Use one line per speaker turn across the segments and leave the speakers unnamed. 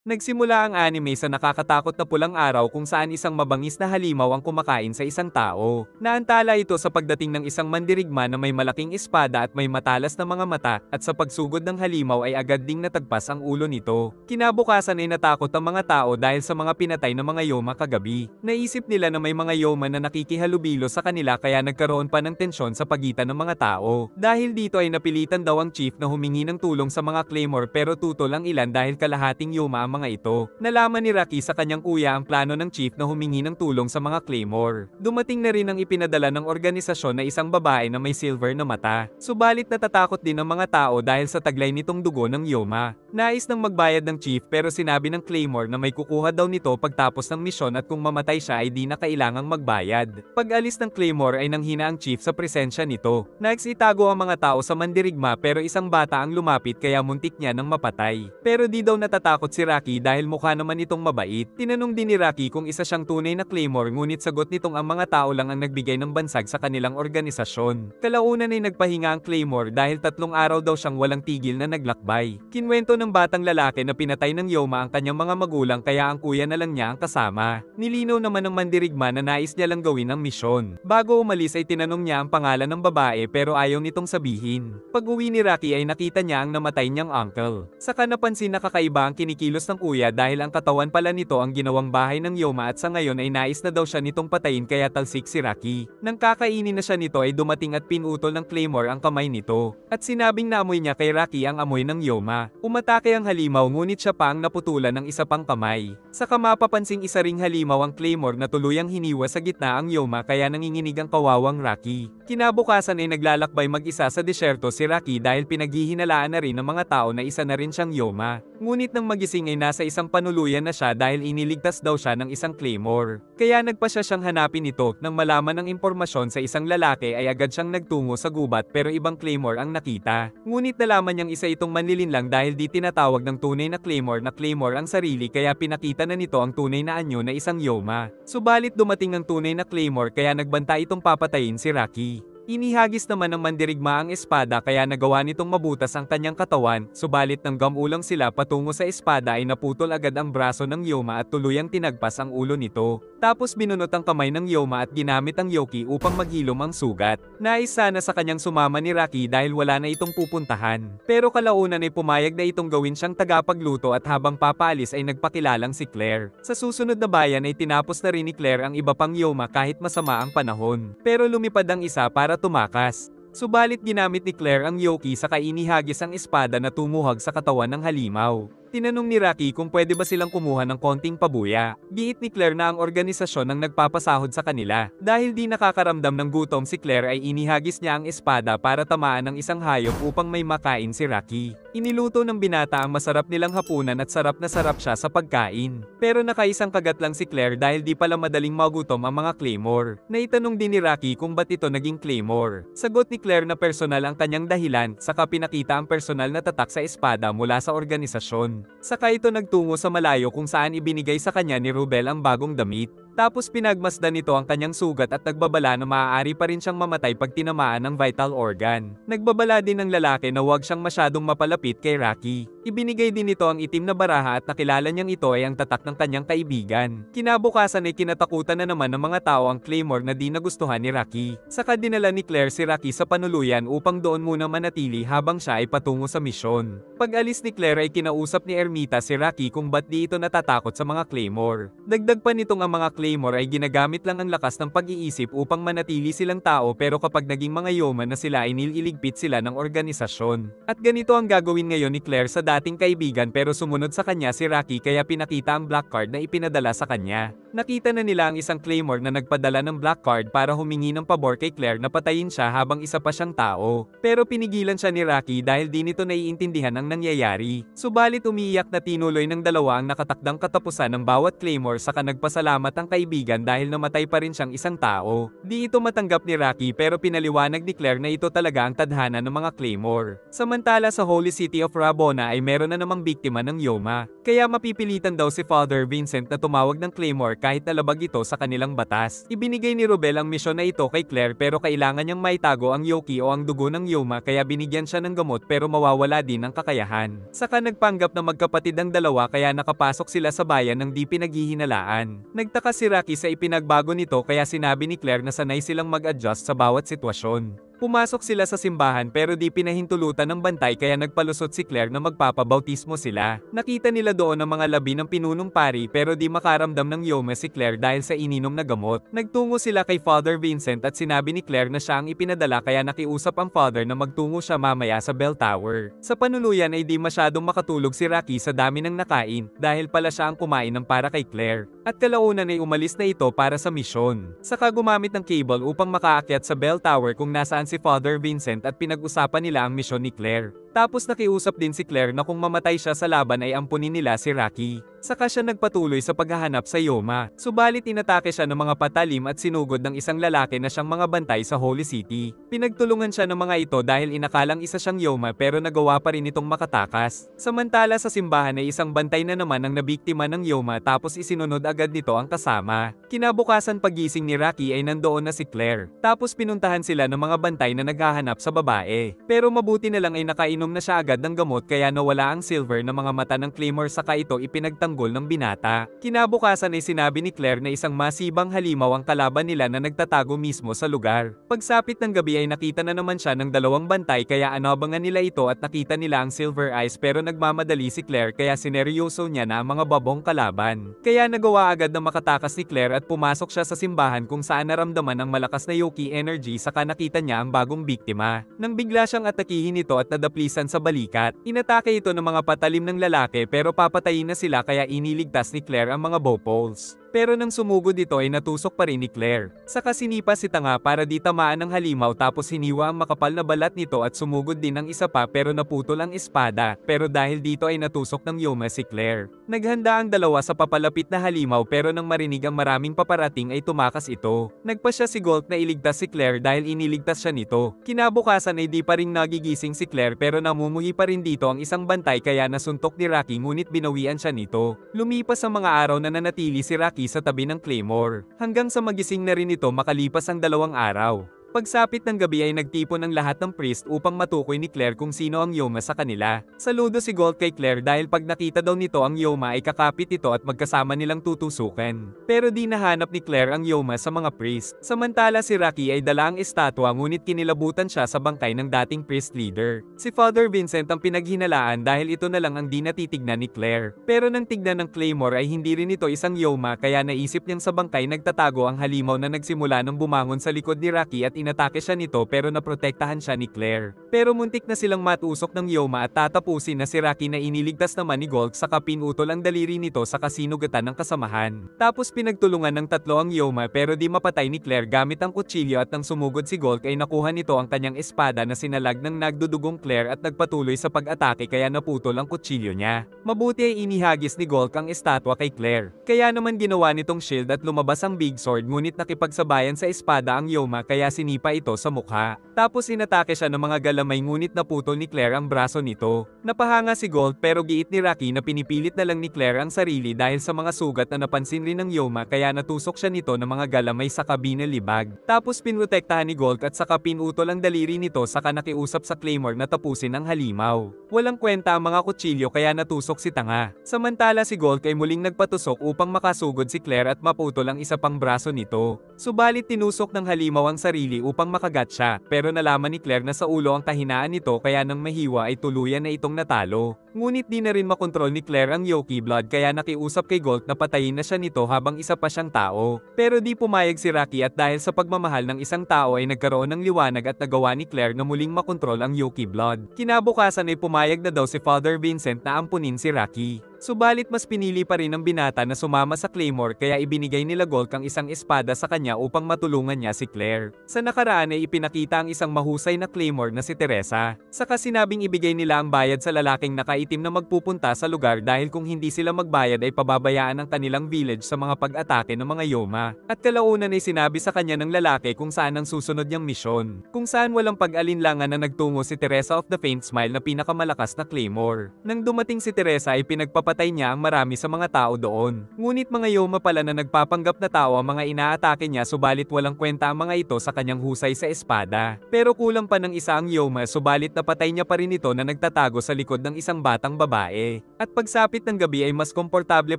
Nagsimula ang anime sa nakakatakot na pulang araw kung saan isang mabangis na halimaw ang kumakain sa isang tao. Naantala ito sa pagdating ng isang mandirigma na may malaking espada at may matalas na mga mata, at sa pagsugod ng halimaw ay agad ding natagpas ang ulo nito. Kinabukasan ay natakot ang mga tao dahil sa mga pinatay na mga yoma kagabi. Naisip nila na may mga yoma na nakikihalubilo sa kanila kaya nagkaroon pa ng tensyon sa pagitan ng mga tao. Dahil dito ay napilitan daw ang chief na humingi ng tulong sa mga claymore pero tutol ang ilan dahil kalahating yoma ang mga ito. Nalaman ni Rocky sa kanyang kuya ang plano ng chief na humingi ng tulong sa mga claymore. Dumating na rin ang ipinadala ng organisasyon na isang babae na may silver na mata. Subalit natatakot din ang mga tao dahil sa taglay nitong dugo ng yoma. Nais nang magbayad ng chief pero sinabi ng claymore na may kukuha daw nito pagtapos ng misyon at kung mamatay siya ay di na kailangang magbayad. Pag alis ng claymore ay nanghina ang chief sa presensya nito. Nagsitago ang mga tao sa mandirigma pero isang bata ang lumapit kaya muntik niya nang mapatay. Pero di daw natatakot si Rocky dahil mukha naman itong mabait. Tinanong din ni Rocky kung isa siyang tunay na claymore ngunit sagot nitong ang mga tao lang ang nagbigay ng bansag sa kanilang organisasyon. Kalaunan ay nagpahinga ang claymore dahil 3 araw daw siyang walang tigil na naglakbay. Kinwento ng batang lalaki na pinatay ng yoma ang kanyang mga magulang kaya ang kuya na lang niya ang kasama. Nilinaw naman ng mandirigma na nais niya lang gawin ang misyon. Bago umalis ay tinanong niya ang pangalan ng babae pero ayaw nitong sabihin. Pag-uwi ni Rocky ay nakita niya ang namatay niyang uncle. Saka napansin na kakaiba ang kinikilos ng kuya dahil ang katawan pala nito ang ginawang bahay ng yoma at sa ngayon ay nais na daw siya nitong patayin kaya talsik si Rocky. Nang kakainin na siya nito ay dumating at pinutol ng claymore ang kamay nito. At sinabing naamoy niya kay Rocky ang amoy ng yoma. Umatake ang halimaw ngunit siya pa ang naputulan ng isa pang kamay. Saka mapapansing isa ring halimaw ang claymore na tuluyang hiniwa sa gitna ang yoma kaya nanginginig ang kawawang Rocky. Kinabukasan ay naglalakbay mag-isa sa disyerto si Rocky dahil pinaghihinalaan na rin ng mga tao na isa na rin siyang yoma. Ngunit nang magising ay nasa isang panuluyan na siya dahil iniligtas daw siya ng isang claymore. Kaya nagpa siya siyang hanapin ito. Nang malaman ng impormasyon sa isang lalaki ay agad siyang nagtungo sa gubat pero ibang claymore ang nakita. Ngunit nalaman niyang isa itong manlilinlang dahil di tinatawag ng tunay na claymore ang sarili kaya pinakita na nito ang tunay na anyo na isang yoma. Subalit dumating ang tunay na claymore kaya nagbanta itong papatayin si Rocky. Inihagis naman ng mandirigma ang espada kaya nagawa nitong mabutas ang kanyang katawan, subalit nang gamulang sila patungo sa espada ay naputol agad ang braso ng yoma at tuluyang tinagpas ang ulo nito. Tapos binunot ang kamay ng yoma at ginamit ang yoki upang maghilom ang sugat. Nais sana sa kanyang sumama ni Rocky dahil wala na itong pupuntahan. Pero kalaunan ay pumayag na itong gawin siyang tagapagluto at habang papaalis ay nagpakilalang si Claire. Sa susunod na bayan ay tinapos na rin ni Claire ang iba pang yoma kahit masama ang panahon. Pero lumipad ang isa para tumakas. Subalit ginamit ni Claire ang yoki sa inihagis ang espada na tumuhag sa katawan ng halimaw. Tinanong ni Rocky kung pwede ba silang kumuha ng konting pabuya. Giit ni Claire na ang organisasyon ang nagpapasahod sa kanila. Dahil di nakakaramdam ng gutom si Claire ay inihagis niya ang espada para tamaan ng isang hayop upang may makain si Rocky. Iniluto ng binata ang masarap nilang hapunan at sarap na sarap siya sa pagkain. Pero nakaisang kagat lang si Claire dahil di pala madaling magutom ang mga claymore. Naitanong din ni Rocky kung ba't ito naging claymore. Sagot ni Claire na personal ang kanyang dahilan, saka pinakita ang personal na tatak sa espada mula sa organisasyon. Saka ito nagtungo sa malayo kung saan ibinigay sa kanya ni Rubel ang bagong damit. Tapos pinagmasdan nito ang kanyang sugat at nagbabala na maaari pa rin siyang mamatay pag tinamaan ng vital organ. Nagbabala din ng lalaki na huwag siyang masyadong mapalapit kay Rocky. Ibinigay din nito ang itim na baraha at nakilala niyang ito ay ang tatak ng kanyang kaibigan. Kinabukasan ay kinatakutan na naman ng mga tao ang claymore na di nagustuhan ni Rocky. Saka dinala ni Claire si Rocky sa panuluyan upang doon muna manatili habang siya ay patungo sa misyon. Pag alis ni Claire ay kinausap ni Ermita si Rocky kung ba't di ito natatakot sa mga claymore. Dagdag pa nitong ang mga claymore ay ginagamit lang ang lakas ng pag-iisip upang manatili silang tao pero kapag naging mga yoma na sila ay nililigpit sila ng organisasyon. At ganito ang gagawin ngayon ni Claire sa dating kaibigan pero sumunod sa kanya si Rocky kaya pinakita ang black card na ipinadala sa kanya. Nakita na nila ang isang claymore na nagpadala ng black card para humingi ng pabor kay Claire na patayin siya habang isa pa siyang tao. Pero pinigilan siya ni Rocky dahil di nito naiintindihan ang nangyayari. Subalit umiiyak na tinuloy ng dalawa ang nakatakdang katapusan ng bawat claymore saka nagpasalamat ang kaibigan dahil namatay pa rin siyang isang tao. Di ito matanggap ni Rocky pero pinaliwanag ni Claire na ito talaga ang tadhana ng mga Claymore. Samantala sa Holy City of Rabona ay meron na namang biktima ng Yoma. Kaya mapipilitan daw si Father Vincent na tumawag ng Claymore kahit nalabag ito sa kanilang batas. Ibinigay ni Rubel ang misyon na ito kay Claire pero kailangan niyang maitago ang Yoki o ang dugo ng Yoma kaya binigyan siya ng gamot pero mawawala din ang kakayahan. Saka nagpanggap na magkapatid ang dalawa kaya nakapasok sila sa bayan ng di pinaghihinalaan. Nagtaka si Rocky sa ipinagbago nito kaya sinabi ni Claire na sanay silang mag-adjust sa bawat sitwasyon. Pumasok sila sa simbahan pero di pinahintulutan ng bantay kaya nagpalusot si Claire na magpapabautismo sila. Nakita nila doon ang mga labi ng pinunong pari pero di makaramdam ng Yoma si Claire dahil sa ininom na gamot. Nagtungo sila kay Father Vincent at sinabi ni Claire na siya ang ipinadala kaya nakiusap ang father na magtungo siya mamaya sa bell tower. Sa panuluyan ay di masyadong makatulog si Rocky sa dami ng nakain dahil pala siya ang kumain ng para kay Claire. At kalaunan ay umalis na ito para sa misyon. Saka gumamit ng cable upang makaakyat sa bell tower kung nasaan si Father Vincent at pinag-usapan nila ang misyon ni Claire. Tapos nakiusap din si Claire na kung mamatay siya sa laban ay ampunin nila si Rocky. Saka siya nagpatuloy sa paghahanap sa Yoma. Subalit inatake siya ng mga patalim at sinugod ng isang lalaki na siyang mga bantay sa Holy City. Pinagtulungan siya ng mga ito dahil inakalang isa siyang Yoma pero nagawa pa rin itong makatakas. Samantala sa simbahan ay isang bantay na naman ang nabiktima ng Yoma tapos isinunod agad nito ang kasama. Kinabukasan pagising ni Rocky ay nandoon na si Claire. Tapos pinuntahan sila ng mga bantay na naghahanap sa babae. Pero mabuti na lang ay nakainom na siya agad ng gamot kaya nawala ang silver na mga mata ng Claymore saka ito ipinagtanggol ng binata. Kinabukasan ay sinabi ni Claire na isang masibang halimaw ang kalaban nila na nagtatago mismo sa lugar. Pagsapit ng gabi ay nakita na naman siya ng dalawang bantay kaya anabangan nila ito at nakita nila ang silver eyes pero nagmamadali si Claire kaya sineryoso niya na ang mga babong kalaban. Kaya nagawa agad na makatakas ni Claire at pumasok siya sa simbahan kung saan naramdaman ang malakas na Yoki energy saka nakita niya ang bagong biktima. Nang bigla siyang atakihin ito at nadaplisan sa balikat, inatake ito ng mga patalim ng lalaki pero papatayin na sila kaya iniligtas ni Claire ang mga bowpoles. Pero nang sumugod ito ay natusok pa rin ni Claire. Saka sinipa si Tanga para di tamaan ng halimaw tapos hiniwa ang makapal na balat nito at sumugod din ng isa pa pero naputol ang espada. Pero dahil dito ay natusok ng Yoma si Claire. Naghanda ang dalawa sa papalapit na halimaw pero nang marinig ang maraming paparating ay tumakas ito. Nagpa siya si Gold na iligtas si Claire dahil iniligtas siya nito. Kinabukasan ay di pa rin nagigising si Claire pero namumuhi pa rin dito ang isang bantay kaya nasuntok ni Rocky ngunit binawian siya nito. Lumipas ang mga araw na nanatili si Rocky sa tabi ng Claymore. Hanggang sa magising na rin ito makalipas ang 2 araw. Pagsapit ng gabi ay nagtipon ng lahat ng priest upang matukoy ni Claire kung sino ang Yoma sa kanila. Saludo si Gold kay Claire dahil pag nakita daw nito ang Yoma ay kakapit ito at magkasama nilang tutusukan. Pero di nahanap ni Claire ang Yoma sa mga priest. Samantala si Rocky ay dala ang estatwa ngunit kinilabutan siya sa bangkay ng dating priest leader. Si Father Vincent ang pinaghinalaan dahil ito na lang ang di natitignan ni Claire. Pero nang tignan ng Claymore ay hindi rin ito isang Yoma kaya naisip niyang sa bangkay nagtatago ang halimaw na nagsimula nang bumangon sa likod ni Rocky at inatake siya nito pero naprotektahan siya ni Claire. Pero muntik na silang matusok ng Yoma at tatapusin na si Rocky na iniligtas naman ni Gold saka pinutol ang daliri nito sa kasinugatan ng kasamahan. Tapos pinagtulungan ng tatlo ang Yoma pero di mapatay ni Claire gamit ang kutsilyo at nang sumugod si Gold ay nakuha nito ang kanyang espada na sinalag ng nagdudugong Claire at nagpatuloy sa pag-atake kaya naputol ang kutsilyo niya. Mabuti ay inihagis ni Gold ang estatwa kay Claire. Kaya naman ginawa nitong shield at lumabas ang big sword ngunit nakipagsabayan sa espada ang Yoma kaya pa ito sa mukha. Tapos inatake siya ng mga galamay ngunit naputol ni Claire ang braso nito. Napahanga si Gold pero giit ni Rocky na pinipilit na lang ni Claire ang sarili dahil sa mga sugat na napansin rin ng Yoma kaya natusok siya nito ng mga galamay sa kabina libag. Tapos pinrotektahan ni Gold at saka pinutol ang daliri nito saka nakiusap sa Claymore na tapusin ang halimaw. Walang kwenta ang mga kutsilyo kaya natusok si Tanga. Samantala si Gold ay muling nagpatusok upang makasugod si Claire at maputol ang isa pang braso nito. Subalit tinusok ng halimaw ang sarili upang makagat siya, pero nalaman ni Claire na sa ulo ang kahinaan nito kaya nang mahiwa ay tuluyan na itong natalo. Ngunit di na rin makontrol ni Claire ang Yoki blood kaya nakiusap kay Gold na patayin na siya nito habang isa pa siyang tao. Pero di pumayag si Rocky at dahil sa pagmamahal ng isang tao ay nagkaroon ng liwanag at nagawa ni Claire na muling makontrol ang Yoki blood. Kinabukasan ay pumayag na daw si Father Vincent na ampunin si Rocky. Subalit mas pinili pa rin ng binata na sumama sa Claymore kaya ibinigay nila Golk ang isang espada sa kanya upang matulungan niya si Claire. Sa nakaraan ay ipinakita ang isang mahusay na Claymore na si Teresa. Saka sinabing ibigay nila ang bayad sa lalaking nakaitim na magpupunta sa lugar dahil kung hindi sila magbayad ay pababayaan ang kanilang village sa mga pag-atake ng mga Yoma. At kalaunan ay sinabi sa kanya ng lalaki kung saan ang susunod niyang misyon. Kung saan walang pag-alinlangan na nagtungo si Teresa of the Faint Smile na pinakamalakas na Claymore. Nang dumating si Teresa ay pinagpapatay niya ang marami sa mga tao doon. Ngunit mga Yoma pala na nagpapanggap na tao ang mga inaatake niya subalit walang kwenta ang mga ito sa kanyang husay sa espada. Pero kulang pa ng isa ang Yoma subalit napatay niya pa rin ito na nagtatago sa likod ng isang batang babae. At pagsapit ng gabi ay mas komportable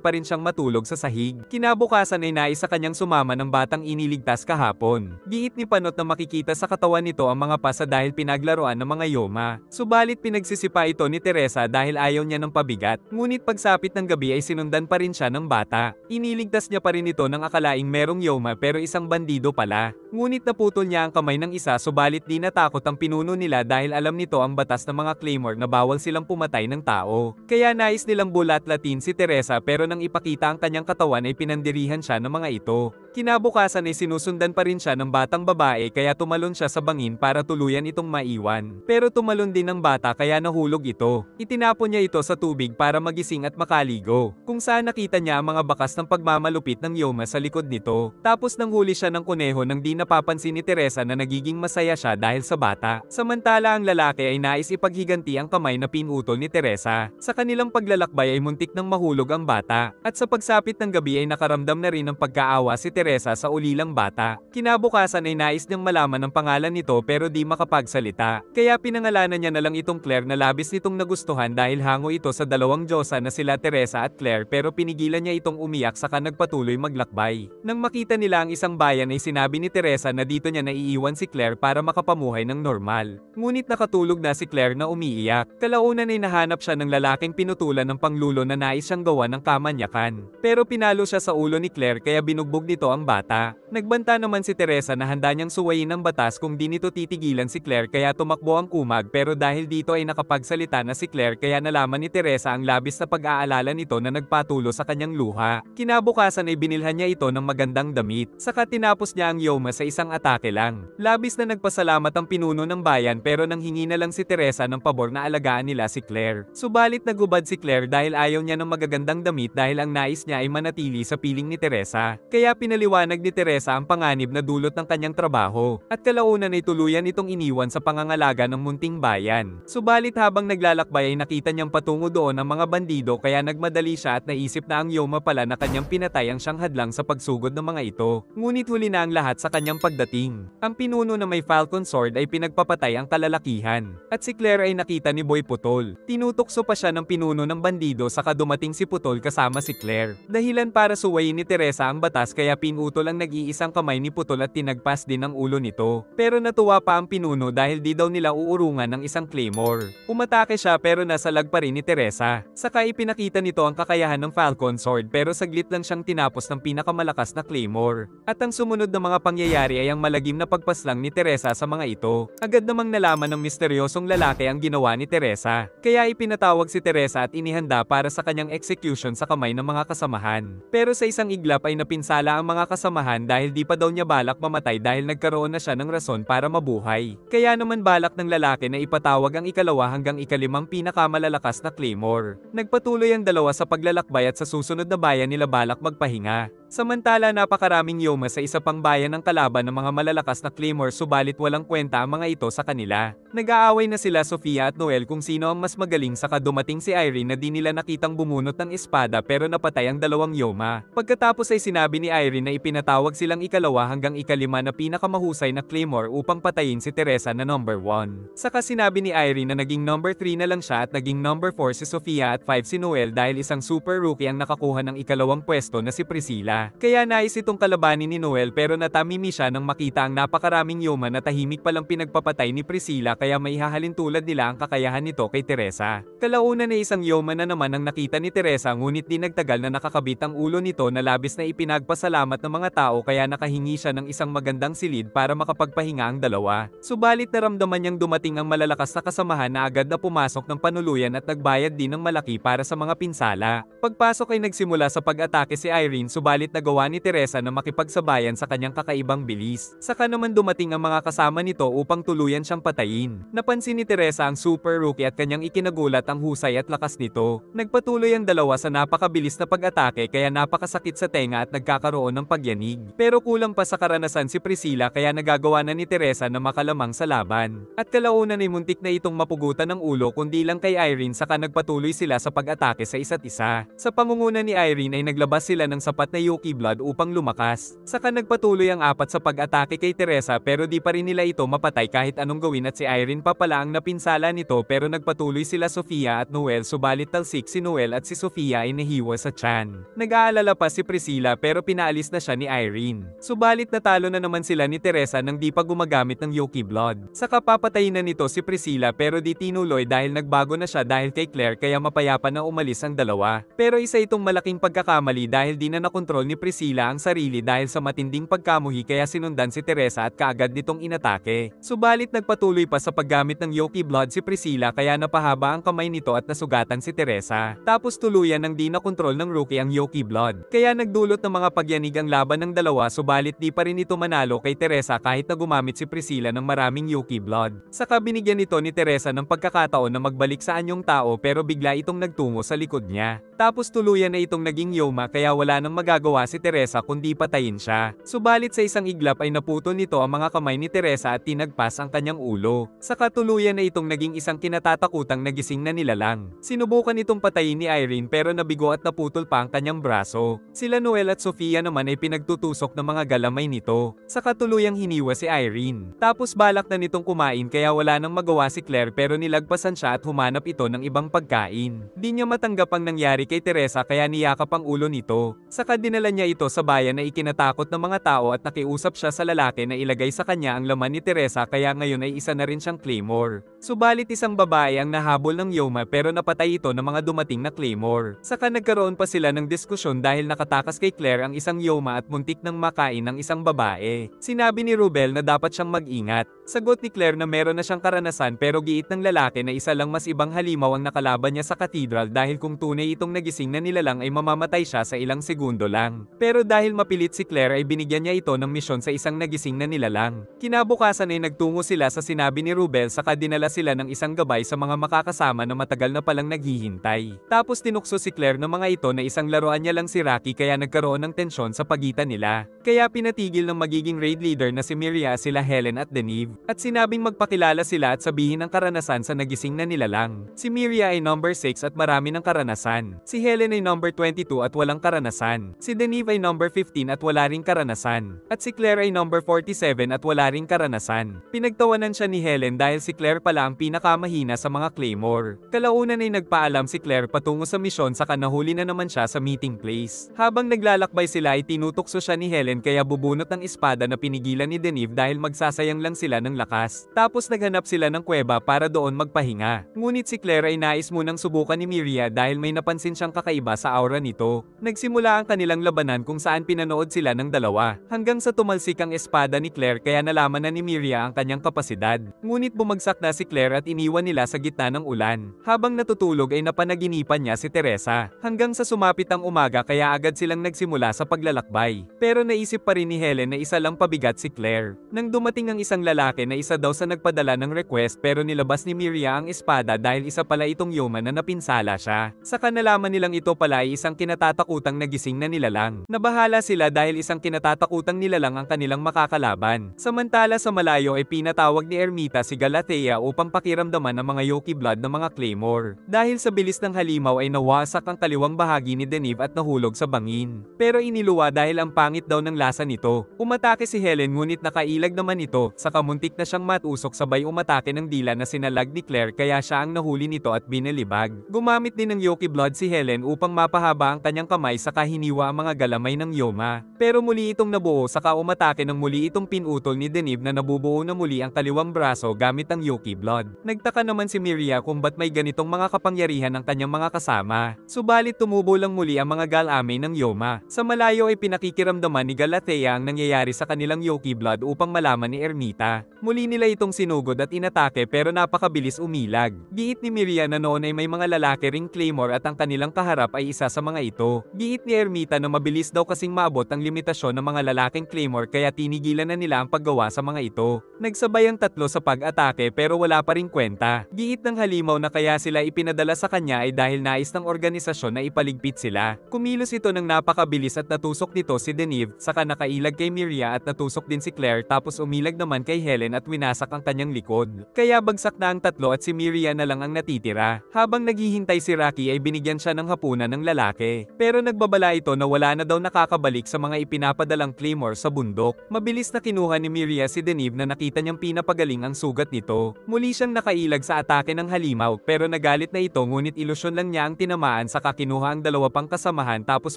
pa rin siyang matulog sa sahig. Kinabukasan ay nais sa kanyang sumama ng batang iniligtas kahapon. Giit ni Panot na makikita sa katawan nito ang mga pasa dahil pinaglaruan ng mga Yoma. Subalit pinagsisipa ito ni Teresa dahil ayaw niya ng pabigat. Ngunit pagsapit ng gabi ay sinundan pa rin siya ng bata. Iniligtas niya pa rin ito ng akalaing merong Yoma pero isang bandido pala. Ngunit naputol niya ang kamay ng isa subalit di natakot ang pinuno nila dahil alam nito ang batas ng mga Claymore na bawal silang pumatay ng tao. Kaya nais nilang bulat-latin si Teresa pero nang ipakita ang kanyang katawan ay pinandirihan siya ng mga ito. Kinabukasan ay sinusundan pa rin siya ng batang babae kaya tumalon siya sa bangin para tuluyan itong maiwan. Pero tumalon din ng bata kaya nahulog ito. Itinapon niya ito sa tubig para magising at makaligo. Kung saan nakita niya ang mga bakas ng pagmamalupit ng Yoma sa likod nito. Tapos nang huli siya ng kuneho nang di napapansin ni Teresa na nagiging masaya siya dahil sa bata. Samantala ang lalaki ay nais ipaghiganti ang kamay na pinutol ni Teresa. Sa kanilang paglalakbay ay muntik nang mahulog ang bata. At sa pagsapit ng gabi ay nakaramdam na rin ng pagkaawa si Teresa sa ulilang bata. Kinabukasan ay nais niyang malaman ang pangalan nito pero di makapagsalita. Kaya pinangalanan niya na lang itong Claire na labis nitong nagustuhan dahil hango ito sa dalawang Diyosa na sila Teresa at Claire pero pinigilan niya itong umiyak saka nagpatuloy maglakbay. Nang makita nila ang isang bayan ay sinabi ni Teresa na dito niya naiiwan si Claire para makapamuhay ng normal. Ngunit nakatulog na si Claire na umiiyak. Kalaunan ay nahanap siya ng lalaking pinutulan ng panglulo na nais siyang gawa ng kamanyakan. Pero pinalo siya sa ulo ni Claire kaya binugbog nito ang bata. Nagbanta naman si Teresa na handa niyang suwayin ang batas kung di nito titigilan si Claire kaya tumakbo ang kumag pero dahil dito ay nakapagsalita na si Claire kaya nalaman ni Teresa ang labis na pag-aalala nito na nagpatulo sa kanyang luha. Kinabukasan ay binilhan niya ito ng magandang damit. Saka tinapos niya ang Yoma sa isang atake lang. Labis na nagpasalamat ang pinuno ng bayan pero nang hingi na lang si Teresa ng pabor na alagaan nila si Claire. Subalit nagubad si Claire dahil ayaw niya ng magagandang damit dahil ang nais niya ay manatili sa piling ni Teresa. Kaya pinaliwanag ni Teresa ang panganib na dulot ng kanyang trabaho. At kalaunan ay tuluyan itong iniwan sa pangangalaga ng munting bayan. Subalit habang naglalakbay ay nakita niyang patungo doon ang mga bandido kaya nagmadali siya at naisip na ang Yoma pala na kanyang pinatay ang siyang hadlang sa pagsugod ng mga ito. Ngunit huli na ang lahat sa kanyang pagdating. Ang pinuno na may Falcon Sword ay pinagpapatay ang kalalakihan. At si Claire ay nakita ni Boy Putol. Tinutukso pa siya ng pinuno ng bandido saka dumating si Putol kasama si Claire. Dahilan para suwayin ni Teresa ang batas kaya pinutol ang nag-iisang kamay ni Putol at tinagpas din ang ulo nito. Pero natuwa pa ang pinuno dahil di daw nila uurungan ng isang Claymore. Umatake siya pero nasalag pa rin ni Teresa. Saka ipinakita nito ang kakayahan ng Falcon Sword pero saglit lang siyang tinapos ng pinakamalakas na Claymore. At ang sumunod na mga pangyayari ay ang malagim na pagpaslang ni Teresa sa mga ito. Agad namang nalaman ng misteryosong lalaki ang ginawa ni Teresa. Kaya ipinatawag si Teresa at inihanda para sa kanyang execution sa kamay ng mga kasamahan. Pero sa isang iglap ay napinsala ang mga kasamahan dahil di pa daw niya balak mamatay dahil nagkaroon na siya ng rason para mabuhay. Kaya naman balak ng lalaki na ipatawag ang ikalawa hanggang ikalimang pinakamalalakas na Claymore. Nagpatuloy ang dalawa sa paglalakbay at sa susunod na bayan nila balak magpahinga. Samantala napakaraming Yoma sa isa pang bayan ng kalaban ng mga malalakas na Claymore subalit walang kwenta ang mga ito sa kanila. Nag-aaway na sila Sofia at Noel kung sino ang mas magaling saka dumating si Irene na di nila nakitang bumunot ng espada pero napatay ang dalawang Yoma. Pagkatapos ay sinabi ni Irene na ipinatawag silang ikalawa hanggang ikalima na pinakamahusay na Claymore upang patayin si Teresa na number 1. Saka sinabi ni Irene na naging number 3 na lang siya at naging number 4 si Sofia at 5 si Noel dahil isang super rookie ang nakakuha ng ikalawang pwesto na si Priscilla. Priscilla. Kaya nais itong kalabanin ni Noel pero natamimi siya nang makita ang napakaraming Yoma na tahimik palang pinagpapatay ni Priscilla kaya maihahalin tulad nila ang kakayahan nito kay Teresa. Kalaunan na isang Yoma na naman ang nakita ni Teresa ngunit di nagtagal na nakakabit ang ulo nito na labis na ipinagpasalamat ng mga tao kaya nakahingi siya ng isang magandang silid para makapagpahinga ang dalawa. Subalit naramdaman niyang dumating ang malalakas na kasamahan na agad na pumasok ng panuluyan at nagbayad din ng malaki para sa mga pinsala. Pagpasok ay nagsimula sa pag-atake si Irene subalit nagawa ni Teresa na makipagsabayan sa kanyang kakaibang bilis. Saka naman dumating ang mga kasama nito upang tuluyan siyang patayin. Napansin ni Teresa ang super rookie at kanyang ikinagulat ang husay at lakas nito. Nagpatuloy ang dalawa sa napakabilis na pag-atake kaya napakasakit sa tenga at nagkakaroon ng pagyanig. Pero kulang pa sa karanasan si Priscilla kaya nagagawa na ni Teresa na makalamang sa laban. At kalaunan ay muntik na itong mapugutan ng ulo kundi lang kay Irene saka nagpatuloy sila sa pag-atake sa isa't isa. Sa pangunguna ni Irene ay naglabas sila ng sapat na Yuki blood upang lumakas. Saka nagpatuloy ang apat sa pag-atake kay Teresa pero di pa rin nila ito mapatay kahit anong gawin at si Irene pa pala ang napinsala nito pero nagpatuloy sila Sofia at Noel subalit talsik si Noel at si Sofia ay nahiwa sa tiyan. Nag-aalala pa si Priscilla pero pinaalis na siya ni Irene. Subalit natalo na naman sila ni Teresa nang di pa gumagamit ng Yuki blood. Saka papatayin na nito si Priscilla pero di tinuloy dahil nagbago na siya dahil kay Claire kaya mapayapa na umalis ang dalawa. Pero isa itong malaking pagkakamali dahil di na nakontrol ni Priscilla ang sarili dahil sa matinding pagkamuhi kaya sinundan si Teresa at kaagad nitong inatake. Subalit nagpatuloy pa sa paggamit ng Yuki blood si Priscilla kaya napahaba ang kamay nito at nasugatan si Teresa. Tapos tuluyan ng di nakontrol ng rookie ang Yuki blood. Kaya nagdulot ng mga pagyanig ang laban ng dalawa subalit di pa rin ito manalo kay Teresa kahit na gumamit si Priscilla ng maraming Yuki blood. Saka binigyan ito ni Teresa ng pagkakataon na magbalik sa anyong tao pero bigla itong nagtungo sa likod niya. Tapos tuluyan na itong naging Yoma kaya wala nang magagawa si Teresa kundi patayin siya. Subalit sa isang iglap ay naputol nito ang mga kamay ni Teresa at tinagpas ang kanyang ulo. Saka tuluyan na itong naging isang kinatatakutang nagising na nilalang. Sinubukan itong patayin ni Irene pero nabigo at naputol pa ang kanyang braso. Sila Noel at Sofia naman ay pinagtutusok ng mga galamay nito. Saka tuluyang hiniwa si Irene. Tapos balak na nitong kumain kaya wala nang magawa si Claire pero nilagpasan siya at humanap ito ng ibang pagkain. Di niya matanggap ang nangyari kay Teresa kaya niyakap ang ulo nito. Saka dinala niya ito sa bayan na ikinatakot ng mga tao at nakiusap siya sa lalaki na ilagay sa kanya ang laman ni Teresa kaya ngayon ay isa na rin siyang Claymore. Subalit isang babae ang nahabol ng Yoma pero napatay ito ng mga dumating na Claymore. Saka nagkaroon pa sila ng diskusyon dahil nakatakas kay Claire ang isang Yoma at muntik nang makain ng isang babae. Sinabi ni Rubel na dapat siyang mag-ingat. Sagot ni Claire na meron na siyang karanasan pero giit ng lalaki na isa lang mas ibang halimaw ang nakalaban niya sa katedral dahil kung tunay itong nagising na nilalang ay mamamatay siya sa ilang segundo lang. Pero dahil mapilit si Claire ay binigyan niya ito ng misyon sa isang nagising na nilalang. Kinabukasan ay nagtungo sila sa sinabi ni Rubel saka dinala sila ng isang gabay sa mga makakasama na matagal na palang naghihintay. Tapos tinukso si Claire ng mga ito na isang laruan niya lang si Rocky kaya nagkaroon ng tensyon sa pagitan nila. Kaya pinatigil ng magiging raid leader na si Miria sila Helen at Deneve. At sinabing magpakilala sila at sabihin ang karanasan sa nagising na nilalang. Si Miria ay number 6 at marami ng karanasan. Si Helen ay number 22 at walang karanasan. Si Deneve ay number 15 at wala ring karanasan. At si Claire ay number 47 at wala ring karanasan. Pinagtawanan siya ni Helen dahil si Claire pala ang pinakamahina sa mga Claymore. Kalaunan ay nagpaalam si Claire patungo sa misyon saka nahuli na naman siya sa meeting place. Habang naglalakbay sila ay tinutukso siya ni Helen kaya bubunot ng espada na pinigilan ni Deneve dahil magsasayang lang sila ng lakas. Tapos naghanap sila ng kuweba para doon magpahinga. Ngunit si Claire ay nais munang subukan ni Miria dahil may napansin siyang kakaiba sa aura nito. Nagsimula ang kanilang labanan kung saan pinanood sila ng dalawa. Hanggang sa tumalsik ang espada ni Claire kaya nalaman na ni Miria ang kanyang kapasidad. Ngunit bumagsak na si Claire at iniwan nila sa gitna ng ulan. Habang natutulog ay napanaginipan niya si Teresa. Hanggang sa sumapit ang umaga kaya agad silang nagsimula sa paglalakbay. Pero naisip pa rin ni Helen na isa lang pabigat si Claire. Nang dumating ang isang lalaki na isa daw sa nagpadala ng request pero nilabas ni Miria ang espada dahil isa pala itong Yoma na napinsala siya. Saka nalaman nilang ito pala ay isang kinatatakutang nagising na nilalang. Nabahala sila dahil isang kinatatakutang nilalang ang kanilang makakalaban. Samantala sa malayo ay pinatawag ni Ermita si Galatea upang pakiramdaman ang mga Yuki blood ng mga Claymore. Dahil sa bilis ng halimaw ay nawasak ang kaliwang bahagi ni Deneve at nahulog sa bangin. Pero iniluwa dahil ang pangit daw ng lasa nito. Umatake si Helen ngunit nakailag naman ito, saka muntik na siyang matusok sabay umatake ng dila na sinalag ni Claire kaya siya ang nahuli nito at binalibag. Gumamit din ng Yuki blood si Helen upang mapahaba ang kanyang kamay saka hiniwa ang mga mga galamay ng Yoma. Pero muli itong nabuo saka umatake nang muli itong pinutol ni Denib na nabubuo na muli ang kaliwang braso gamit ang Yuki Blood. Nagtaka naman si Miria kung ba't may ganitong mga kapangyarihan ng kanyang mga kasama. Subalit tumubo lang muli ang mga galame ng Yoma. Sa malayo ay pinakikiramdaman ni Galatea ang nangyayari sa kanilang Yuki Blood upang malaman ni Ermita. Muli nila itong sinugod at inatake pero napakabilis umilag. Giit ni Miria na noon ay may mga lalaki ring Claymore at ang kanilang kaharap ay isa sa mga ito. Giit ni Ermita na mabilis daw kasing maabot ang limitasyon ng mga lalaking Claymore kaya tinigilan na nila ang paggawa sa mga ito. Nagsabay ang tatlo sa pag-atake pero wala pa ring kwenta. Giit ng halimaw na kaya sila ipinadala sa kanya ay dahil nais ng organisasyon na ipaligpit sila. Kumilos ito ng napakabilis at natusok nito si Denib, saka nakailag kay Miria at natusok din si Claire tapos umilag naman kay Helen at winasak ang kanyang likod. Kaya bagsak na ang tatlo at si Miria na lang ang natitira. Habang naghihintay si Rocky ay binigyan siya ng hapunan ng lalaki. Pero nagbabala ito na wala na daw nakakabalik sa mga ipinapadalang Claymore sa bundok. Mabilis na kinuha ni Miria si Denib na nakita niyang pinapagaling ang sugat nito. Muli siyang nakailag sa atake ng halimaw pero nagalit na ito ngunit ilusyon lang niya ang tinamaan saka kinuha ang dalawa pang kasamahan tapos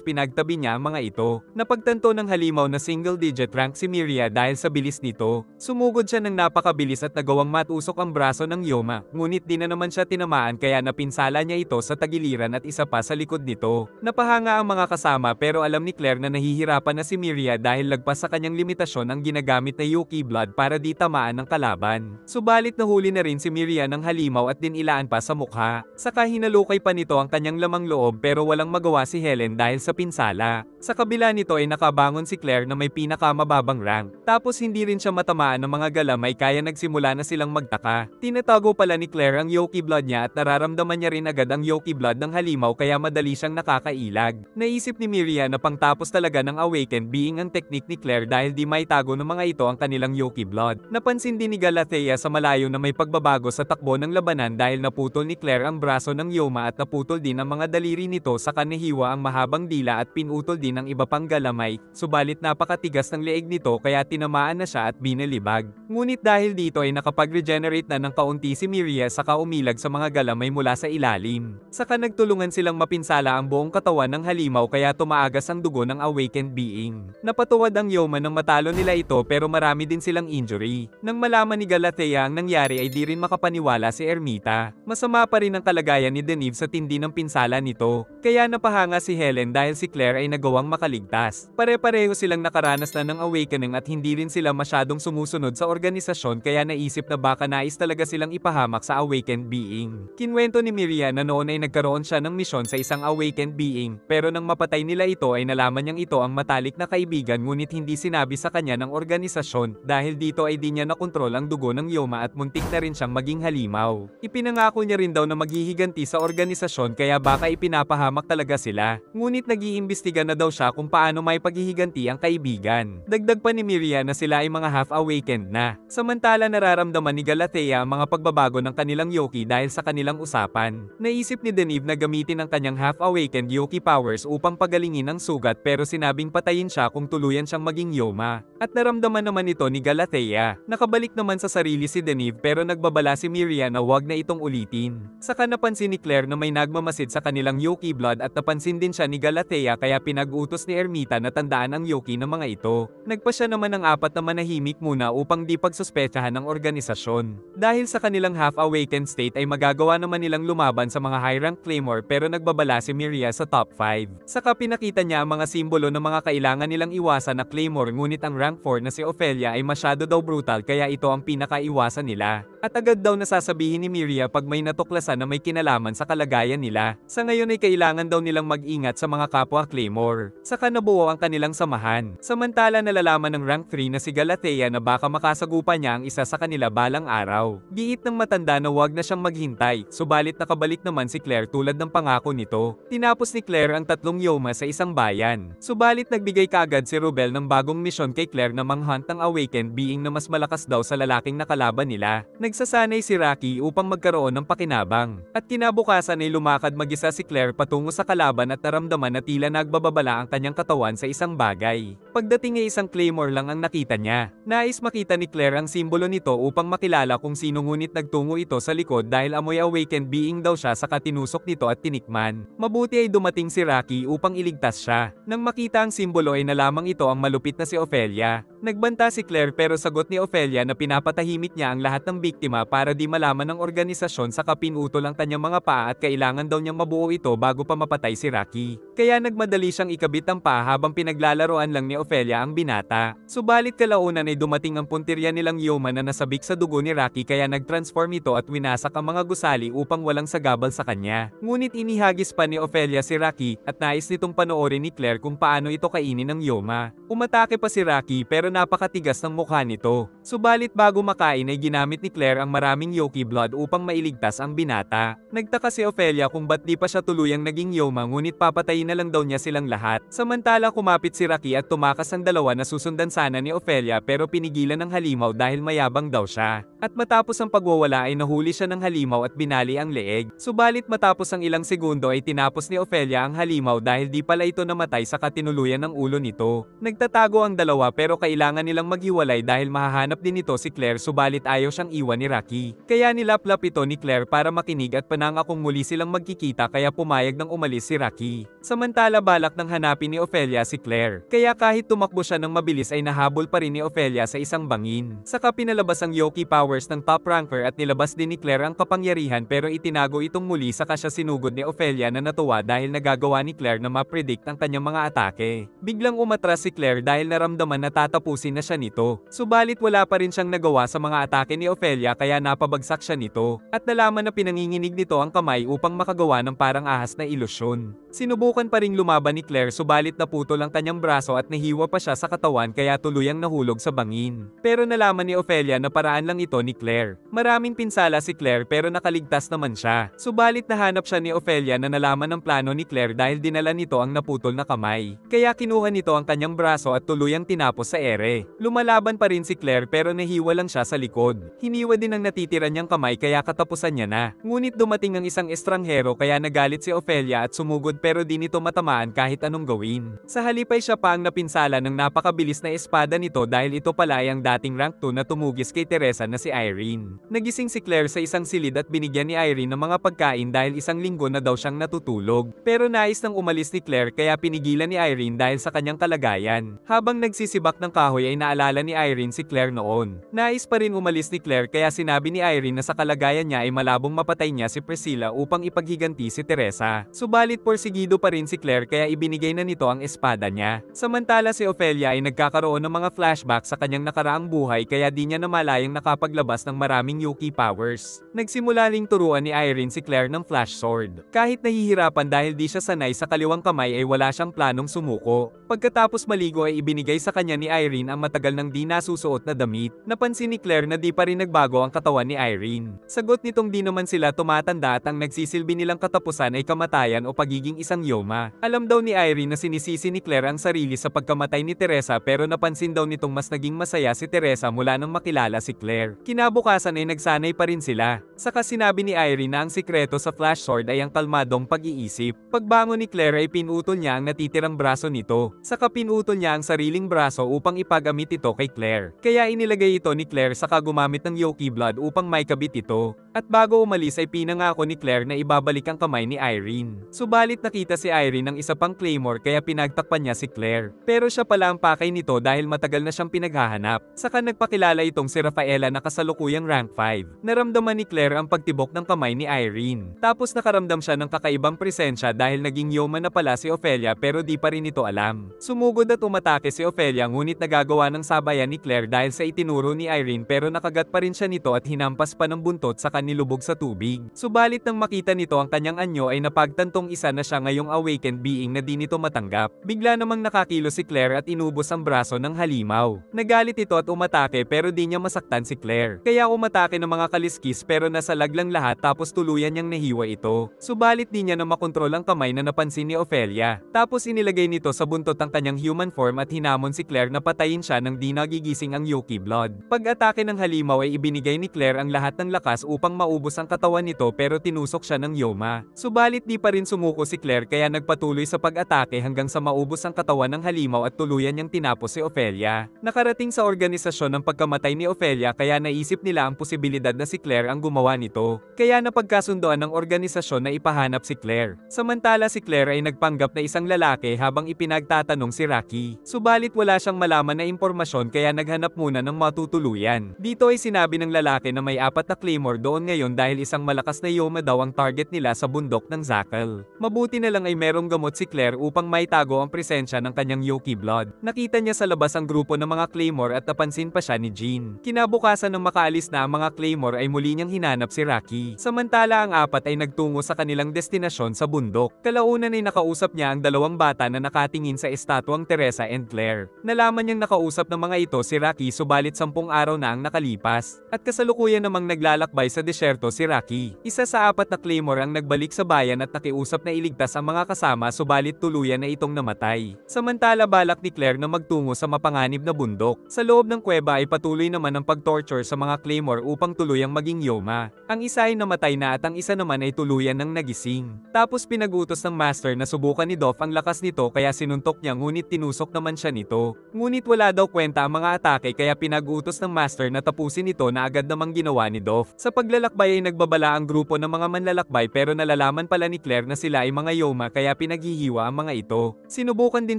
pinagtabi niya ang mga ito. Napagtanto ng halimaw na single digit rank si Miria dahil sa bilis nito. Sumugod siya ng napakabilis at nagawang matusok ang braso ng Yoma, ngunit di na naman siya tinamaan kaya napinsala niya ito sa tagiliran at isa pa sa likod nito. Napahanga ang mga kasama pero alam ni Claire na nahihirapan na si Miria dahil lagpas sa kanyang limitasyon ang ginagamit na Yuki Blood para di tamaan ng kalaban. Subalit nahuli na rin si Miria ng halimaw at dinilaan pa sa mukha. Saka hinalukay pa nito ang kanyang lamang loob pero walang magawa si Helen dahil sa pinsala. Sa kabila nito ay nakabangon si Claire na may pinakamababang rank. Tapos hindi rin siya matamaan ng mga galamay kaya nagsimula na silang magtaka. Tinatago pala ni Claire ang Yuki Blood niya at nararamdaman niya rin agad ang Yuki Blood ng halimaw kaya madali siyang nakakailag. Naisip ni Miria na pangtapos talaga ng Awakened Being ang teknik ni Claire dahil di maitago ng mga ito ang kanilang Yuki Blood. Napansin din ni Galatea sa malayo na may pagbabago sa takbo ng labanan dahil naputol ni Claire ang braso ng Yoma at naputol din ang mga daliri nito sa kanihiwa ang mahabang dila at pinutol din ang iba pang galamay, subalit napakatigas ng leeg nito kaya tinamaan na siya at binalibag. Ngunit dahil dito ay nakapag-regenerate na ng kaunti si Miria saka umilag sa mga galamay mula sa ilalim. Saka nagtulungan silang mapinsala ang buong katawan ng halimaw kaya tumaagas ang dugo ng Awakened Being. Napatuwad ang Yoma nang matalo nila ito pero marami din silang injury. Nang malaman ni Galatea ang nangyari ay di rin makapaniwala si Ermita. Masama pa rin ang kalagayan ni Denib sa tindi ng pinsala nito. Kaya napahanga si Helen dahil si Claire ay nagawang makaligtas. Pare-pareho silang nakaranas na ng awakening at hindi rin sila masyadong sumusunod sa organisasyon kaya naisip na baka nais talaga silang ipahamak sa Awakened Being. Kinwento ni Miria na noon ay nagkaroon siya ng misyon sa isang Awakened Being pero nang mapatay nila ito ay nalaman niyang ito ang matalik na kaibigan ngunit hindi sinabi sa kanya ng organisasyon dahil dito ay di niya nakontrol ang dugo ng Yoma at muntik na rin siyang maging halimaw. Ipinangako niya rin daw na maghihiganti sa organisasyon kaya baka ipinapahamak talaga sila. Ngunit nag-iimbestiga na daw siya kung paano may paghihiganti ang kaibigan. Dagdag pa ni Miria na sila ay mga half-awakened na. Samantala nararamdaman ni Galatea ang mga pagbabago ng kanilang Yuki dahil sa kanilang usapan. Naisip ni Denib na gamitin ang kanyang half-awakened Yuki powers upang pagalingin ang sugat pero sinabing patayin siya kung tuluyan siyang maging Yoma. At naramdaman naman ito ni Galatea. Nakabalik naman sa sarili si Denib pero nagbabala si Miria na wag na itong ulitin. Saka napansin ni Claire na may nagmamasid sa kanilang Yuki Blood at napansin din siya ni Galatea kaya pinag-utos ni Ermita na tandaan ang Yuki ng mga ito. Nagpa siya naman ng apat na manahimik muna upang di pagsuspechahan ng organisasyon. Dahil sa kanilang half-awakened state ay magagawa naman nilang lumaban sa mga high-rank Claymore pero nagbabala si Miria sa top 5. Saka pinakita niya ang mga simbolo ng mga kailangan nilang iwasan na Claymore ngunit ang rank 4 na si Ophelia ay masyado daw brutal kaya ito ang pinakaiwasan nila. At agad daw nasasabihin ni Miria pag may natuklasan na may kinalaman sa kalagayan nila. Sa ngayon ay kailangan daw nilang mag-ingat sa mga kapwa Claymore. Saka nabuo ang kanilang samahan. Samantala nalalaman ng rank 3 na si Galatea na baka makasagupa niya ang isa sa kanila balang araw. Giit ng matanda na wag na siyang maghintay, subalit nakabalik naman si Claire tulad ng pangako nito. Tinapos ni Claire ang tatlong Yoma sa isang bayan. Subalit nagbigay kaagad si Rubel ng bagong misyon kay Claire na manghunt ng Awakened Being na mas malakas daw sa lalaking nakalaban nila. Nagsasanay si Rocky upang magkaroon ng pakinabang. At kinabukasan ay lumakad mag-isa si Claire patungo sa kalaban at naramdaman na tila nagbababala ang kanyang katawan sa isang bagay. Pagdating ay isang claymore lang ang nakita niya. Nais makita ni Claire ang simbolo nito upang makilala kung sino, ngunit nagtungo ito sa likod dahil amoy awakened being daw siya, saka tinusok nito at tinikman. Mabuti ay dumating si Rocky upang iligtas siya. Nang makita ang simbolo ay nalamang ito ang malupit na si Ophelia. Nagbanta si Claire pero sagot ni Ophelia na pinapatahimik niya ang lahat ng biktima para di malaman ng organisasyon, saka pinutol ang kanyang mga paa at kailangan daw niyang mabuo ito bago pa mapatay si Rocky. Kaya nagmadali siyang ikabit ang paa habang pinaglalaroan lang ni Ophelia ang binata. Subalit kalaunan ay dumating ang puntirya nilang Yoma na nasabik sa dugo ni Rocky, kaya nagtransform ito at winasak ang mga gusali upang walang sagabal sa kanya. Ngunit inihagis pa ni Ophelia si Rocky at nais nitong panoorin ni Claire kung paano ito kainin ng Yoma. Umatake pa si Rocky pero napakatigas ng mukha nito. Subalit bago makain ay ginamit ni Claire ang maraming Yoki blood upang mailigtas ang binata. Nagtaka si Ophelia kung ba't di pa siya tuluyang naging Yoma, ngunit papatayin na lang daw niya silang lahat. Samantala kumapit si Rocky at tumakas ang dalawa na susundan sana ni Ophelia pero pinigilan ng halimaw dahil mayabang daw siya. At matapos ang pagwawala ay nahuli siya ng halimaw at binali ang leeg. Subalit matapos ang ilang segundo ay tinapos ni Ophelia ang halimaw dahil di pala ito namatay, saka tinuluyan ng ulo nito. Nagtatago ang dalawa pero kailangan nilang maghiwalay dahil mahahanap din ito si Claire, subalit ayaw siyang iwan ni Rocky. Kaya nilaplap ito ni Claire para makinig at panangakong muli silang magkikita, kaya pumayag ng umalis si Rocky. Samantala balak nang hanapin ni Ophelia si Claire. Kaya kahit tumakbo siya ng mabilis ay nahabol pa rin ni Ophelia sa isang bangin. Saka pinalabas ang Yoki powers ng top ranker at nilabas din ni Claire ang kapangyarihan pero itinago itong muli, saka siya sinugod ni Ophelia na natuwa dahil nagagawa ni Claire na ma-predict ang kanyang mga atake. Biglang umatras si Claire dahil naramdaman na tatapusin na siya nito. Subalit wala pa rin siyang nagawa sa mga atake ni Ophelia kaya napabagsak siya nito. At nalaman na pinanginginig nito ang kamay upang makagawa ng parang ahas na ilusyon. Sinubukan pa ring lumaban ni Claire subalit naputol ang kanyang braso at nahiwa pa siya sa katawan kaya tuluyang nahulog sa bangin. Pero nalaman ni Ophelia na paraan lang ito ni Claire. Maraming pinsala si Claire pero nakaligtas naman siya. Subalit nahanap siya ni Ophelia na nalaman ng plano ni Claire dahil dinala nito ang naputol na kamay. Kaya kinuha nito ang kanyang braso at tuluyang tinapos sa ere. Lumalaban pa rin si Claire pero nahiwa lang siya sa likod. Hiniwa din ang natitira niyang kamay kaya katapusan niya na. Ngunit dumating ang isang estranghero kaya nagalit si Ophelia at sumugod pero di nito matamaan kahit anong gawin. Sa halip ay siya pa ang napinsala ng napakabilis na espada nito dahil ito pala ay ang dating rank 2 na tumugis kay Teresa na si Irene. Nagising si Claire sa isang silid at binigyan ni Irene ng mga pagkain dahil isang linggo na daw siyang natutulog. Pero nais nang umalis ni Claire kaya pinigilan ni Irene dahil sa kanyang kalagayan. Habang nagsisibak ng kahoy ay naalala ni Irene si Claire noon. Nais pa rin umalis ni Claire kaya sinabi ni Irene na sa kalagayan niya ay malabong mapatay niya si Priscilla upang ipaghiganti si Teresa. Subalit porsigido pa rin si Claire kaya ibinigay na nito ang espada niya. Samantala si Ophelia ay nagkakaroon ng mga flashback sa kanyang nakaraang buhay kaya di niya namalayang nakapaglabas ng maraming Yoki powers. Nagsimula ring turuan ni Irene si Claire ng flash sword. Kahit nahihirapan dahil di siya sanay sa kaliwang kamay ay wala siyang planong sumuko. Pagkatapos maligo ay ibinigay sa kanya ni Irene ang matagal nang di nasusuot na damit. Napansin ni Claire na di pa rin nagbago ang katawan ni Irene. Sagot nitong di naman sila tumatanda at ang nagsisilbi nilang katapusan ay kamatayan o pagiging isang Yoma. Alam daw ni Irene na sinisisi ni Claire ang sarili sa pagkamatay ni Teresa pero napansin daw nitong mas naging masaya si Teresa mula nang makilala si Claire. Kinabukasan ay nagsanay pa rin sila. Saka sinabi ni Irene na ang sikreto sa flash sword ay ang kalmadong pag-iisip. Pagbangon ni Claire ay pinutol niya ang natitirang braso nito. Saka pinutol niya ang sariling braso upang ipagamit ito kay Claire. Kaya inilagay ito ni Claire saka gumamit ng Yoki blood upang maikabit ito. At bago umalis ay pinangako ni Claire na ibabalik ang kamay ni Irene. Subalit nakita si Irene ng isa pang claymore kaya pinagtakpan niya si Claire. Pero siya pala ang pakay nito dahil matagal na siyang pinaghahanap. Saka nagpakilala itong si Rafaela na kasalukuyang rank 5. Naramdaman ni Claire ang pagtibok ng kamay ni Irene. Tapos nakaramdam siya ng kakaibang presensya dahil naging Yoma na pala si Ophelia pero di pa rin ito alam. Sumugod at umatake si Ophelia ngunit nagagawa ng sabayan ni Claire dahil sa itinuro ni Irene pero nakagat pa rin siya nito at hinampas pa ng buntot saka nilubog sa tubig. Subalit nang makita nito ang kanyang anyo ay napagtantong isa na siya ngayong awakened being na di nito matanggap. Bigla namang nakakilo si Claire at inubos ang braso ng halimaw. Nagalit ito at umatake pero di niya masaktan si Claire. Kaya umatake ng mga kaliskis pero nasalag lang lahat tapos tuluyan niyang nahiwa ito. Subalit di niya na makontrol ang kamay na napansin ni Ophelia. Tapos inilagay nito sa buntot ang kanyang human form at hinamon si Claire na patayin siya nang di nagigising ang Yoki blood. Pag-atake ng halimaw ay ibinigay ni Claire ang lahat ng lakas upang upang maubos ang katawan nito pero tinusok siya ng Yoma. Subalit di pa rin sumuko si Claire kaya nagpatuloy sa pag-atake hanggang sa maubos ang katawan ng halimaw at tuluyan niyang tinapos si Ophelia. Nakarating sa organisasyon ng pagkamatay ni Ophelia kaya naisip nila ang posibilidad na si Claire ang gumawa nito. Kaya napagkasundoan ng organisasyon na ipahanap si Claire. Samantala si Claire ay nagpanggap na isang lalaki habang ipinagtatanong si Rocky. Subalit wala siyang malaman na impormasyon kaya naghanap muna ng matutuluyan. Dito ay sinabi ng lalaki na may 4 na claymore doon ngayon dahil isang malakas na Yoma daw ang target nila sa bundok ng Zakel. Mabuti na lang ay merong gamot si Claire upang maitago ang presensya ng kanyang Yoki blood. Nakita niya sa labas ang grupo ng mga claymore at napansin pa siya ni Jean. Kinabukasan ng makaalis na ang mga claymore ay muli niyang hinanap si Rocky. Samantala ang 4 ay nagtungo sa kanilang destinasyon sa bundok. Kalaunan ay nakausap niya ang 2 bata na nakatingin sa estatwang Teresa and Claire. Nalaman niyang nakausap ng mga ito si Rocky subalit 10 araw na ang nakalipas. At kasalukuyan namang naglalakbay sa disyerto si Rocky. Isa sa 4 na claymore ang nagbalik sa bayan at nakiusap na iligtas ang mga kasama subalit tuluyan na itong namatay. Samantala balak ni Claire na magtungo sa mapanganib na bundok. Sa loob ng kuweba ay patuloy naman ang pag-torture sa mga claymore upang tuluyang maging Yoma. Ang isa ay namatay na at ang isa naman ay tuluyan ng nagising. Tapos pinagutos ng master na subukan ni Dolph ang lakas nito kaya sinuntok niya ngunit tinusok naman siya nito. Ngunit wala daw kwenta ang mga atake kaya pinagutos ng master na tapusin ito na agad namang ginawa ni Dolph. Sa paglalakbay ay nagbabala ang grupo ng mga manlalakbay pero nalalaman pala ni Claire na sila ay mga Yoma kaya pinaghihiwa ang mga ito. Sinubukan din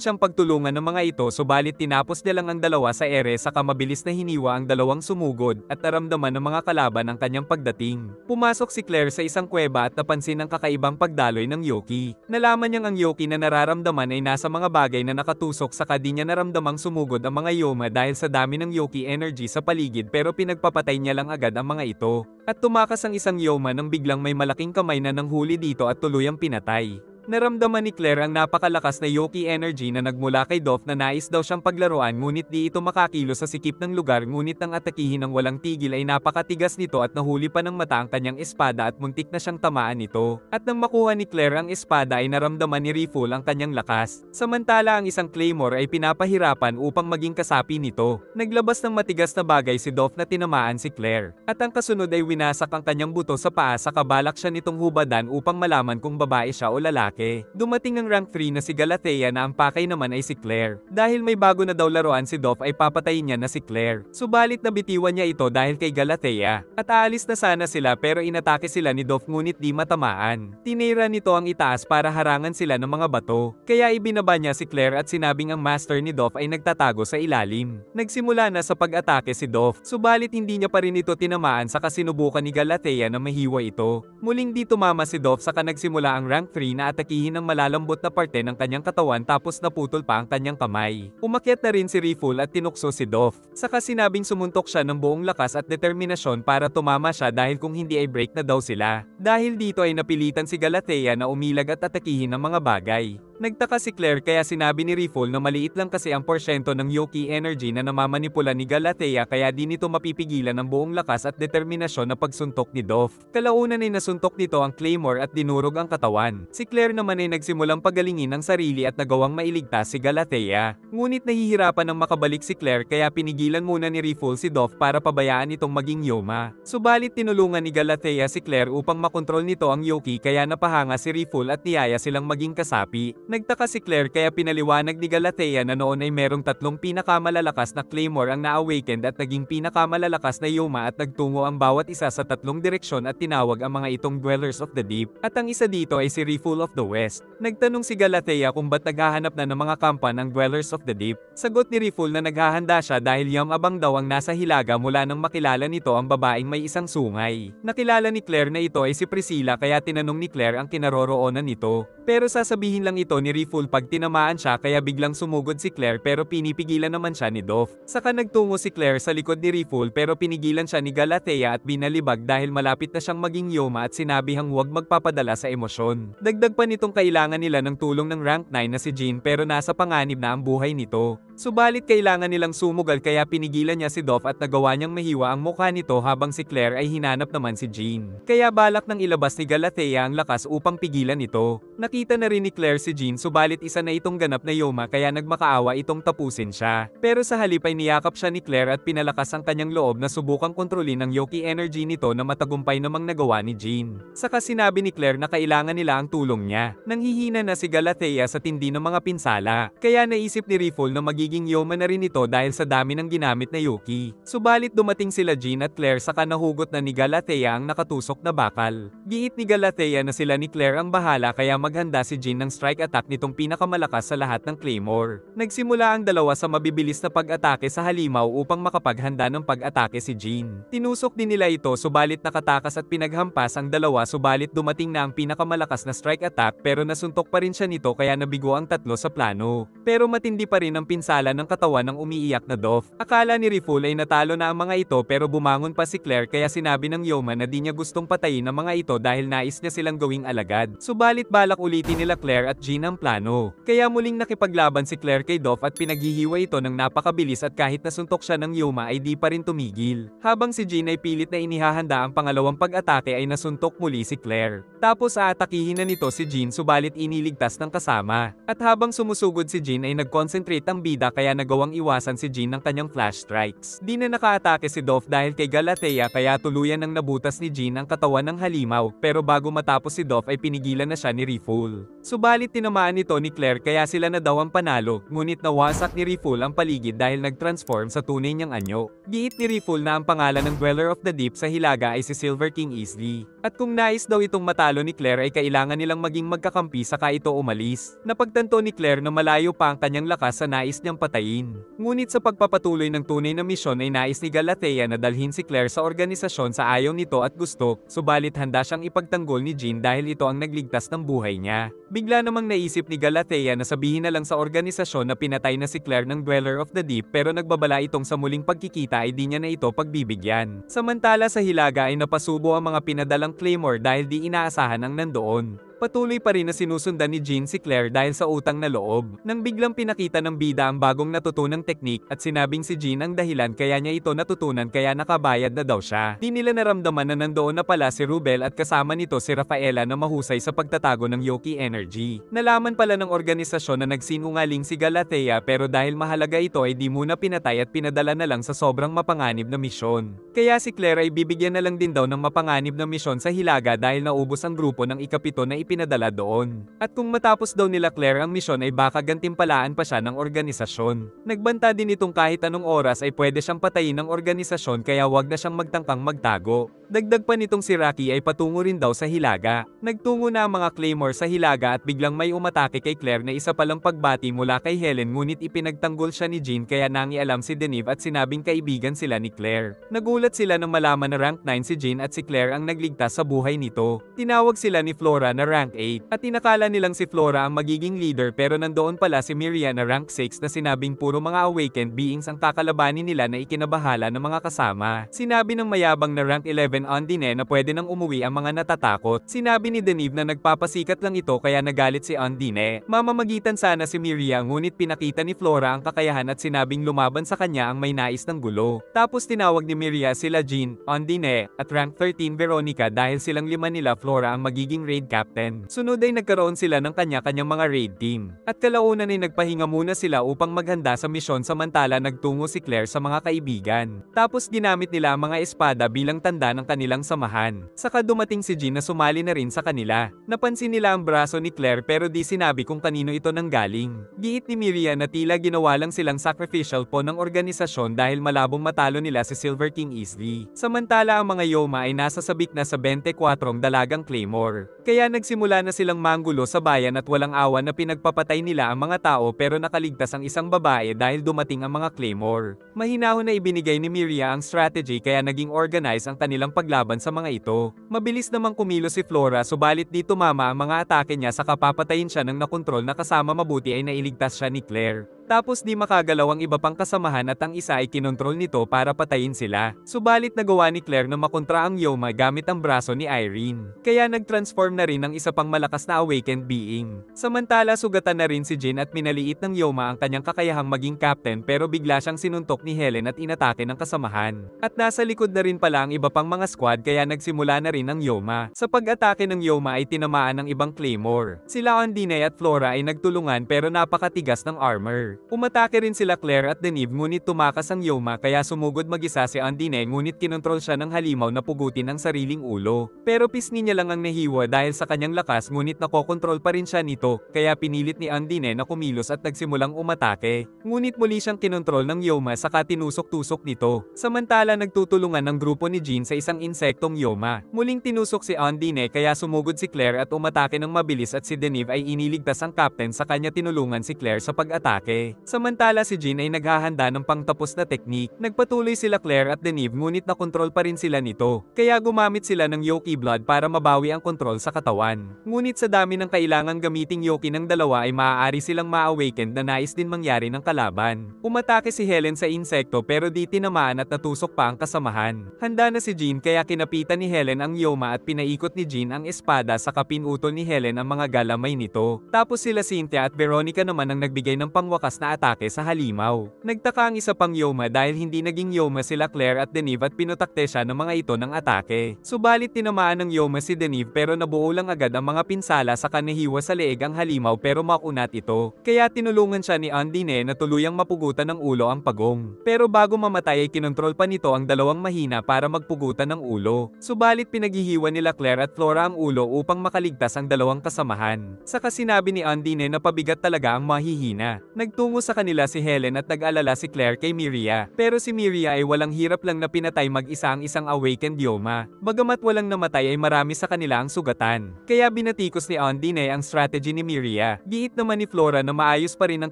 siyang pagtulungan ng mga ito subalit tinapos niya lang ang 2 sa ere saka mabilis na hiniwa ang 2 sumugod at naramdaman ng mga kalaban ang kanyang pagdating. Pumasok si Claire sa isang kuweba at napansin ang kakaibang pagdaloy ng Yoki. Nalaman niyang ang Yoki na nararamdaman ay nasa mga bagay na nakatusok saka di niya naramdamang sumugod ang mga Yoma dahil sa dami ng Yoki energy sa paligid pero pinagpapatay niya lang agad ang mga ito. At tumakas ang isang Yoma nang biglang may malaking kamay na nanghuli dito at tuluyang pinatay. Naramdaman ni Claire ang napakalakas na Yoki energy na nagmula kay Dolph na nais daw siyang paglaruan ngunit di ito makakilo sa sikip ng lugar ngunit ang atakihin ng walang tigil ay napakatigas nito at nahuli pa ng mata ang kanyang espada at muntik na siyang tamaan nito. At nang makuha ni Claire ang espada ay naramdaman ni Riffle ang kanyang lakas. Samantala ang isang claymore ay pinapahirapan upang maging kasapi nito. Naglabas ng matigas na bagay si Dolph na tinamaan si Claire. At ang kasunod ay winasak ang kanyang buto sa paa sa kabalak siya nitong hubadan upang malaman kung babae siya o lalaki. Dumating ang rank 3 na si Galatea na ang pakay naman ay si Claire. Dahil may bago na daw laruan si Dolph ay papatayin niya na si Claire. Subalit nabitiwan niya ito dahil kay Galatea. At aalis na sana sila pero inatake sila ni Dolph ngunit di matamaan. Tinira nito ang itaas para harangan sila ng mga bato. Kaya ibinaba niya si Claire at sinabing ang master ni Dolph ay nagtatago sa ilalim. Nagsimula na sa pag-atake si Dolph. Subalit hindi niya pa rin ito tinamaan sa kasinubukan ni Galatea na mahiwa ito. Muling di tumama si Dolph saka nagsimula ang rank 3 na atakihin ang malalambot na parte ng kanyang katawan tapos naputol pa ang kanyang kamay. Umakyat na rin si Riffle at tinukso si Dolph. Saka sinabing sumuntok siya ng buong lakas at determinasyon para tumama siya dahil kung hindi ay break na daw sila. Dahil dito ay napilitan si Galatea na umilag at atakihin ang mga bagay. Nagtaka si Claire kaya sinabi ni Riffle na maliit lang kasi ang porsyento ng Yoki energy na namamanipula ni Galatea kaya di nito mapipigilan ang buong lakas at determinasyon na pagsuntok ni Dolph. Kalaunan ay nasuntok nito ang claymore at dinurog ang katawan. Si Claire naman ay nagsimulang pagalingin ang sarili at nagawang mailigtas si Galatea. Ngunit nahihirapan ng makabalik si Claire kaya pinigilan muna ni Riffle si Dolph para pabayaan itong maging Yoma. Subalit tinulungan ni Galatea si Claire upang makontrol nito ang Yoki kaya napahanga si Riffle at niyaya silang maging kasapi. Nagtaka si Claire kaya pinaliwanag ni Galatea na noon ay merong 3 pinakamalalakas na claymore ang na-awakened at naging pinakamalalakas na Yoma at nagtungo ang bawat isa sa 3 direksyon at tinawag ang mga itong Dwellers of the Deep. At ang isa dito ay si Riffle of the West. Nagtanong si Galatea kung ba't naghahanap na ng mga kampan ang Dwellers of the Deep. Sagot ni Riffle na naghahanda siya dahil Yam-abang daw ang nasa Hilaga mula nang makilala nito ang babaeng may isang sungay. Nakilala ni Claire na ito ay si Priscilla kaya tinanong ni Claire ang kinaroroonan nito. Pero sasabihin lang ito ni Riffle pag tinamaan siya kaya biglang sumugod si Claire pero pinipigilan naman siya ni Dolph. Saka nagtungo si Claire sa likod ni Riffle pero pinigilan siya ni Galatea at binalibag dahil malapit na siyang maging Yoma at sinabihang huwag magpapadala sa emosyon. Dagdag pa nitong kailangan nila ng tulong ng rank 9 na si Jean pero nasa panganib na ang buhay nito. Subalit kailangan nilang sumugal kaya pinigilan niya si Dolph at nagawa niyang mahiwa ang mukha nito habang si Claire ay hinanap naman si Jean. Kaya balak nang ilabas ni Galatea ang lakas upang pigilan ito. Nakita na rin ni Claire si Jean subalit isa na itong ganap na yoma kaya nagmakaawa itong tapusin siya. Pero sa halip ay niyakap siya ni Claire at pinalakas ang kanyang loob na subukang kontrolin ang Yoki energy nito na matagumpay namang nagawa ni Jean. Saka sinabi ni Claire na kailangan nila ang tulong niya. Nanghihina na si Galatea sa tindi ng mga pinsala. Kaya naisip ni Riffle na magiging yoma na rin ito dahil sa dami ng ginamit na Yoki. Subalit dumating sila Jean at Claire saka nahugot na ni Galatea ang nakatusok na bakal. Giit ni Galatea na sila ni Claire ang bahala kaya maghanda si Jean ng strike attack nitong pinakamalakas sa lahat ng Claymore. Nagsimula ang dalawa sa mabibilis na pag-atake sa halimaw upang makapaghanda ng pag-atake si Jean. Tinusok din nila ito subalit nakatakas at pinaghampas ang dalawa subalit dumating na ang pinakamalakas na strike attack pero nasuntok pa rin siya nito kaya nabigo ang tatlo sa plano. Pero matindi pa rin ang pinsala ng katawan ng umiiyak na Dolph. Akala ni Riffle ay natalo na ang mga ito pero bumangon pa si Claire kaya sinabi ng Yoma na di niya gustong patayin ang mga ito dahil nais niya silang gawing alagad. Subalit balak ulitin nila Claire at Jean ang plano. Kaya muling nakipaglaban si Claire kay Dolph at pinaghihiwa ito ng napakabilis at kahit nasuntok siya ng Yoma ay di pa rin tumigil. Habang si Jean ay pilit na inihahanda ang pangalawang pag-atake ay nasuntok muli si Claire. Tapos aatakihin na nito si Jean subalit iniligtas ng kasama. At habang sumusugod si Jean ay nag-concentrate ang bida kaya nagawang iwasan si Jean ng kanyang flash strikes. Di na nakaatake si Dolph dahil kay Galatea kaya tuluyan nang nabutas ni Jean ang katawan ng halimaw pero bago matapos si Dolph ay pinigilan na siya ni Riffle. Subalit tinamaan nito ni Claire kaya sila na daw ang panalo ngunit nawasak ni Riffle ang paligid dahil nag-transform sa tunay niyang anyo. Giit ni Riffle na ang pangalan ng Dweller of the Deep sa Hilaga ay si Silver King Easily. At kung nais daw itong matalo ni Claire ay kailangan nilang maging magkakampi saka ito umalis. Napagtanto ni Claire na malayo pa ang kanyang lakas sa nais niyang patayin. Ngunit sa pagpapatuloy ng tunay na misyon ay nais ni Galatea na dalhin si Claire sa organisasyon sa ayaw nito at gusto, subalit handa siyang ipagtanggol ni Jean dahil ito ang nagligtas ng buhay niya. Bigla namang naisip ni Galatea na sabihin na lang sa organisasyon na pinatay na si Claire ng Dweller of the Deep pero nagbabala itong sa muling pagkikita ay di niya na ito pagbibigyan. Samantala sa Hilaga ay napasubo ang mga pinadalang Claymore dahil di inaasahan ang nandoon. Patuloy pa rin na sinusundan ni Jean si Claire dahil sa utang na loob. Nang biglang pinakita ng bida ang bagong natutunang teknik at sinabing si Jean ang dahilan kaya niya ito natutunan kaya nakabayad na daw siya. Di nila naramdaman na nandoon na pala si Rubel at kasama nito si Rafaela na mahusay sa pagtatago ng Yoki energy. Nalaman pala ng organisasyon na nagsinungaling si Galatea pero dahil mahalaga ito ay di muna pinatay at pinadala na lang sa sobrang mapanganib na misyon. Kaya si Claire ay bibigyan na lang din daw ng mapanganib na misyon sa Hilaga dahil naubos ang grupo ng ikapito na pinadala doon. At kung matapos daw nila Claire ang misyon ay baka gantimpalaan pa siya ng organisasyon. Nagbanta din itong kahit anong oras ay pwede siyang patayin ng organisasyon kaya wag na siyang magtangkang magtago. Dagdag pa nitong si Rocky ay patungo rin daw sa Hilaga. Nagtungo na ang mga Claymore sa Hilaga at biglang may umatake kay Claire na isa palang pagbati mula kay Helen ngunit ipinagtanggol siya ni Jean kaya nangialam si Deneve at sinabing kaibigan sila ni Claire. Nagulat sila nang malaman na rank 9 si Jean at si Claire ang nagligtas sa buhay nito. Tinawag sila ni Flora na rank 8 at inakala nilang si Flora ang magiging leader pero nandoon pala si Miria na rank 6 na sinabing puro mga awakened beings ang kakalabanin nila na ikinabahala ng mga kasama. Sinabi ng mayabang na rank 11 Ondine na pwede nang umuwi ang mga natatakot. Sinabi ni Deneve na nagpapasikat lang ito kaya nagalit si Ondine. Mamamagitan sana si Miria ngunit pinakita ni Flora ang kakayahan at sinabing lumaban sa kanya ang may nais ng gulo. Tapos tinawag ni Miria sila Jean, Ondine, at rank 13 Veronica dahil silang lima nila Flora ang magiging raid captain. Sunod ay nagkaroon sila ng kanya-kanyang mga raid team. At kalaunan ay nagpahinga muna sila upang maghanda sa misyon samantala nagtungo si Claire sa mga kaibigan. Tapos ginamit nila ang mga espada bilang tanda ng kanilang samahan. Saka dumating si Jean na sumali na rin sa kanila. Napansin nila ang braso ni Claire pero di sinabi kung kanino ito nanggaling. Giit ni Miria na tila ginawa lang silang sacrificial po ng organisasyon dahil malabong matalo nila si Silver King Easily. Samantala ang mga Yoma ay nasa sabik na sa 24 dalagang Claymore. Kaya nagsimula na silang manggulo sa bayan at walang awa na pinagpapatay nila ang mga tao pero nakaligtas ang isang babae dahil dumating ang mga Claymore. Mahinahon na ibinigay ni Miria ang strategy kaya naging organize ang kanilang paglaban sa mga ito. Mabilis namang kumilos si Flora subalit di tumama ang mga atake niya sa kapapatayin siya ng nakontrol na kasama mabuti ay nailigtas siya ni Claire. Tapos di makagalaw ang iba pang kasamahan at ang isa ay kinontrol nito para patayin sila. Subalit nagawa ni Claire na makontra ang Yoma gamit ang braso ni Irene. Kaya nag-transform na rin ang isa pang malakas na awakened being. Samantala sugatan na rin si Jin at minaliit ng Yoma ang kanyang kakayahang maging captain pero bigla siyang sinuntok ni Helen at inatake ng kasamahan. At nasa likod na rin pala ang iba pang mga squad kaya nagsimula na rin ang Yoma. Sa pag-atake ng Yoma ay tinamaan ng ibang claymore. Sila Ondine at Flora ay nagtulungan pero napakatigas ng armor. Umatake rin sila Claire at Deneve ngunit tumakas ang Yoma kaya sumugod mag-isa si Ondine ngunit kinontrol siya ng halimaw na pugutin ang sariling ulo. Pero pisngi niya lang ang nahiwa dahil sa kanyang lakas ngunit nakokontrol pa rin siya nito kaya pinilit ni Ondine na kumilos at nagsimulang umatake. Ngunit muli siyang kinontrol ng Yoma saka tinusok-tusok nito. Samantala nagtutulungan ng grupo ni Jean sa isang insektong Yoma. Muling tinusok si Ondine kaya sumugod si Claire at umatake ng mabilis at si Deneve ay iniligtas ang captain sa kanya tinulungan si Claire sa pag-atake. Samantala si Jean ay naghahanda ng pangtapos na teknik. Nagpatuloy sila Claire at Deneve ngunit nakontrol pa rin sila nito. Kaya gumamit sila ng Yoki Blood para mabawi ang kontrol sa katawan. Ngunit sa dami ng kailangan gamiting Yoki ng dalawa ay maaari silang ma-awakened na nais din mangyari ng kalaban. Umatake si Helen sa insekto pero di tinamaan at natusok pa ang kasamahan. Handa na si Jean kaya kinapitan ni Helen ang Yoma at pinaikot ni Jean ang espada sa kapinutol ni Helen ang mga galamay nito. Tapos sila Cynthia at Veronica naman ang nagbigay ng pangwakas na atake sa halimaw. Nagtaka ang isa pang Yoma dahil hindi naging Yoma sila Claire at Deneve at pinutakte siya ng mga ito ng atake. Subalit tinamaan ng Yoma si Deneve pero nabuo lang agad ang mga pinsala sa kanihiwa sa leeg ang halimaw pero makunat ito. Kaya tinulungan siya ni Ondine na tuluyang mapugutan ng ulo ang pagong. Pero bago mamatay ay kinontrol pa nito ang dalawang mahina para magpugutan ng ulo. Subalit pinaghihiwa nila Claire at Flora ang ulo upang makaligtas ang dalawang kasamahan. Saka sinabi ni Ondine na pabigat talaga ang mahihina. Nagtungo sa kanila si Helen at nag-alala si Claire kay Miria. Pero si Miria ay walang hirap lang na pinatay mag-isa ang isang awakened Yoma. Bagamat walang namatay ay marami sa kanila ang sugatan. Kaya binatikos ni Ondine ang strategy ni Miria. Giit naman ni Flora na maayos pa rin ang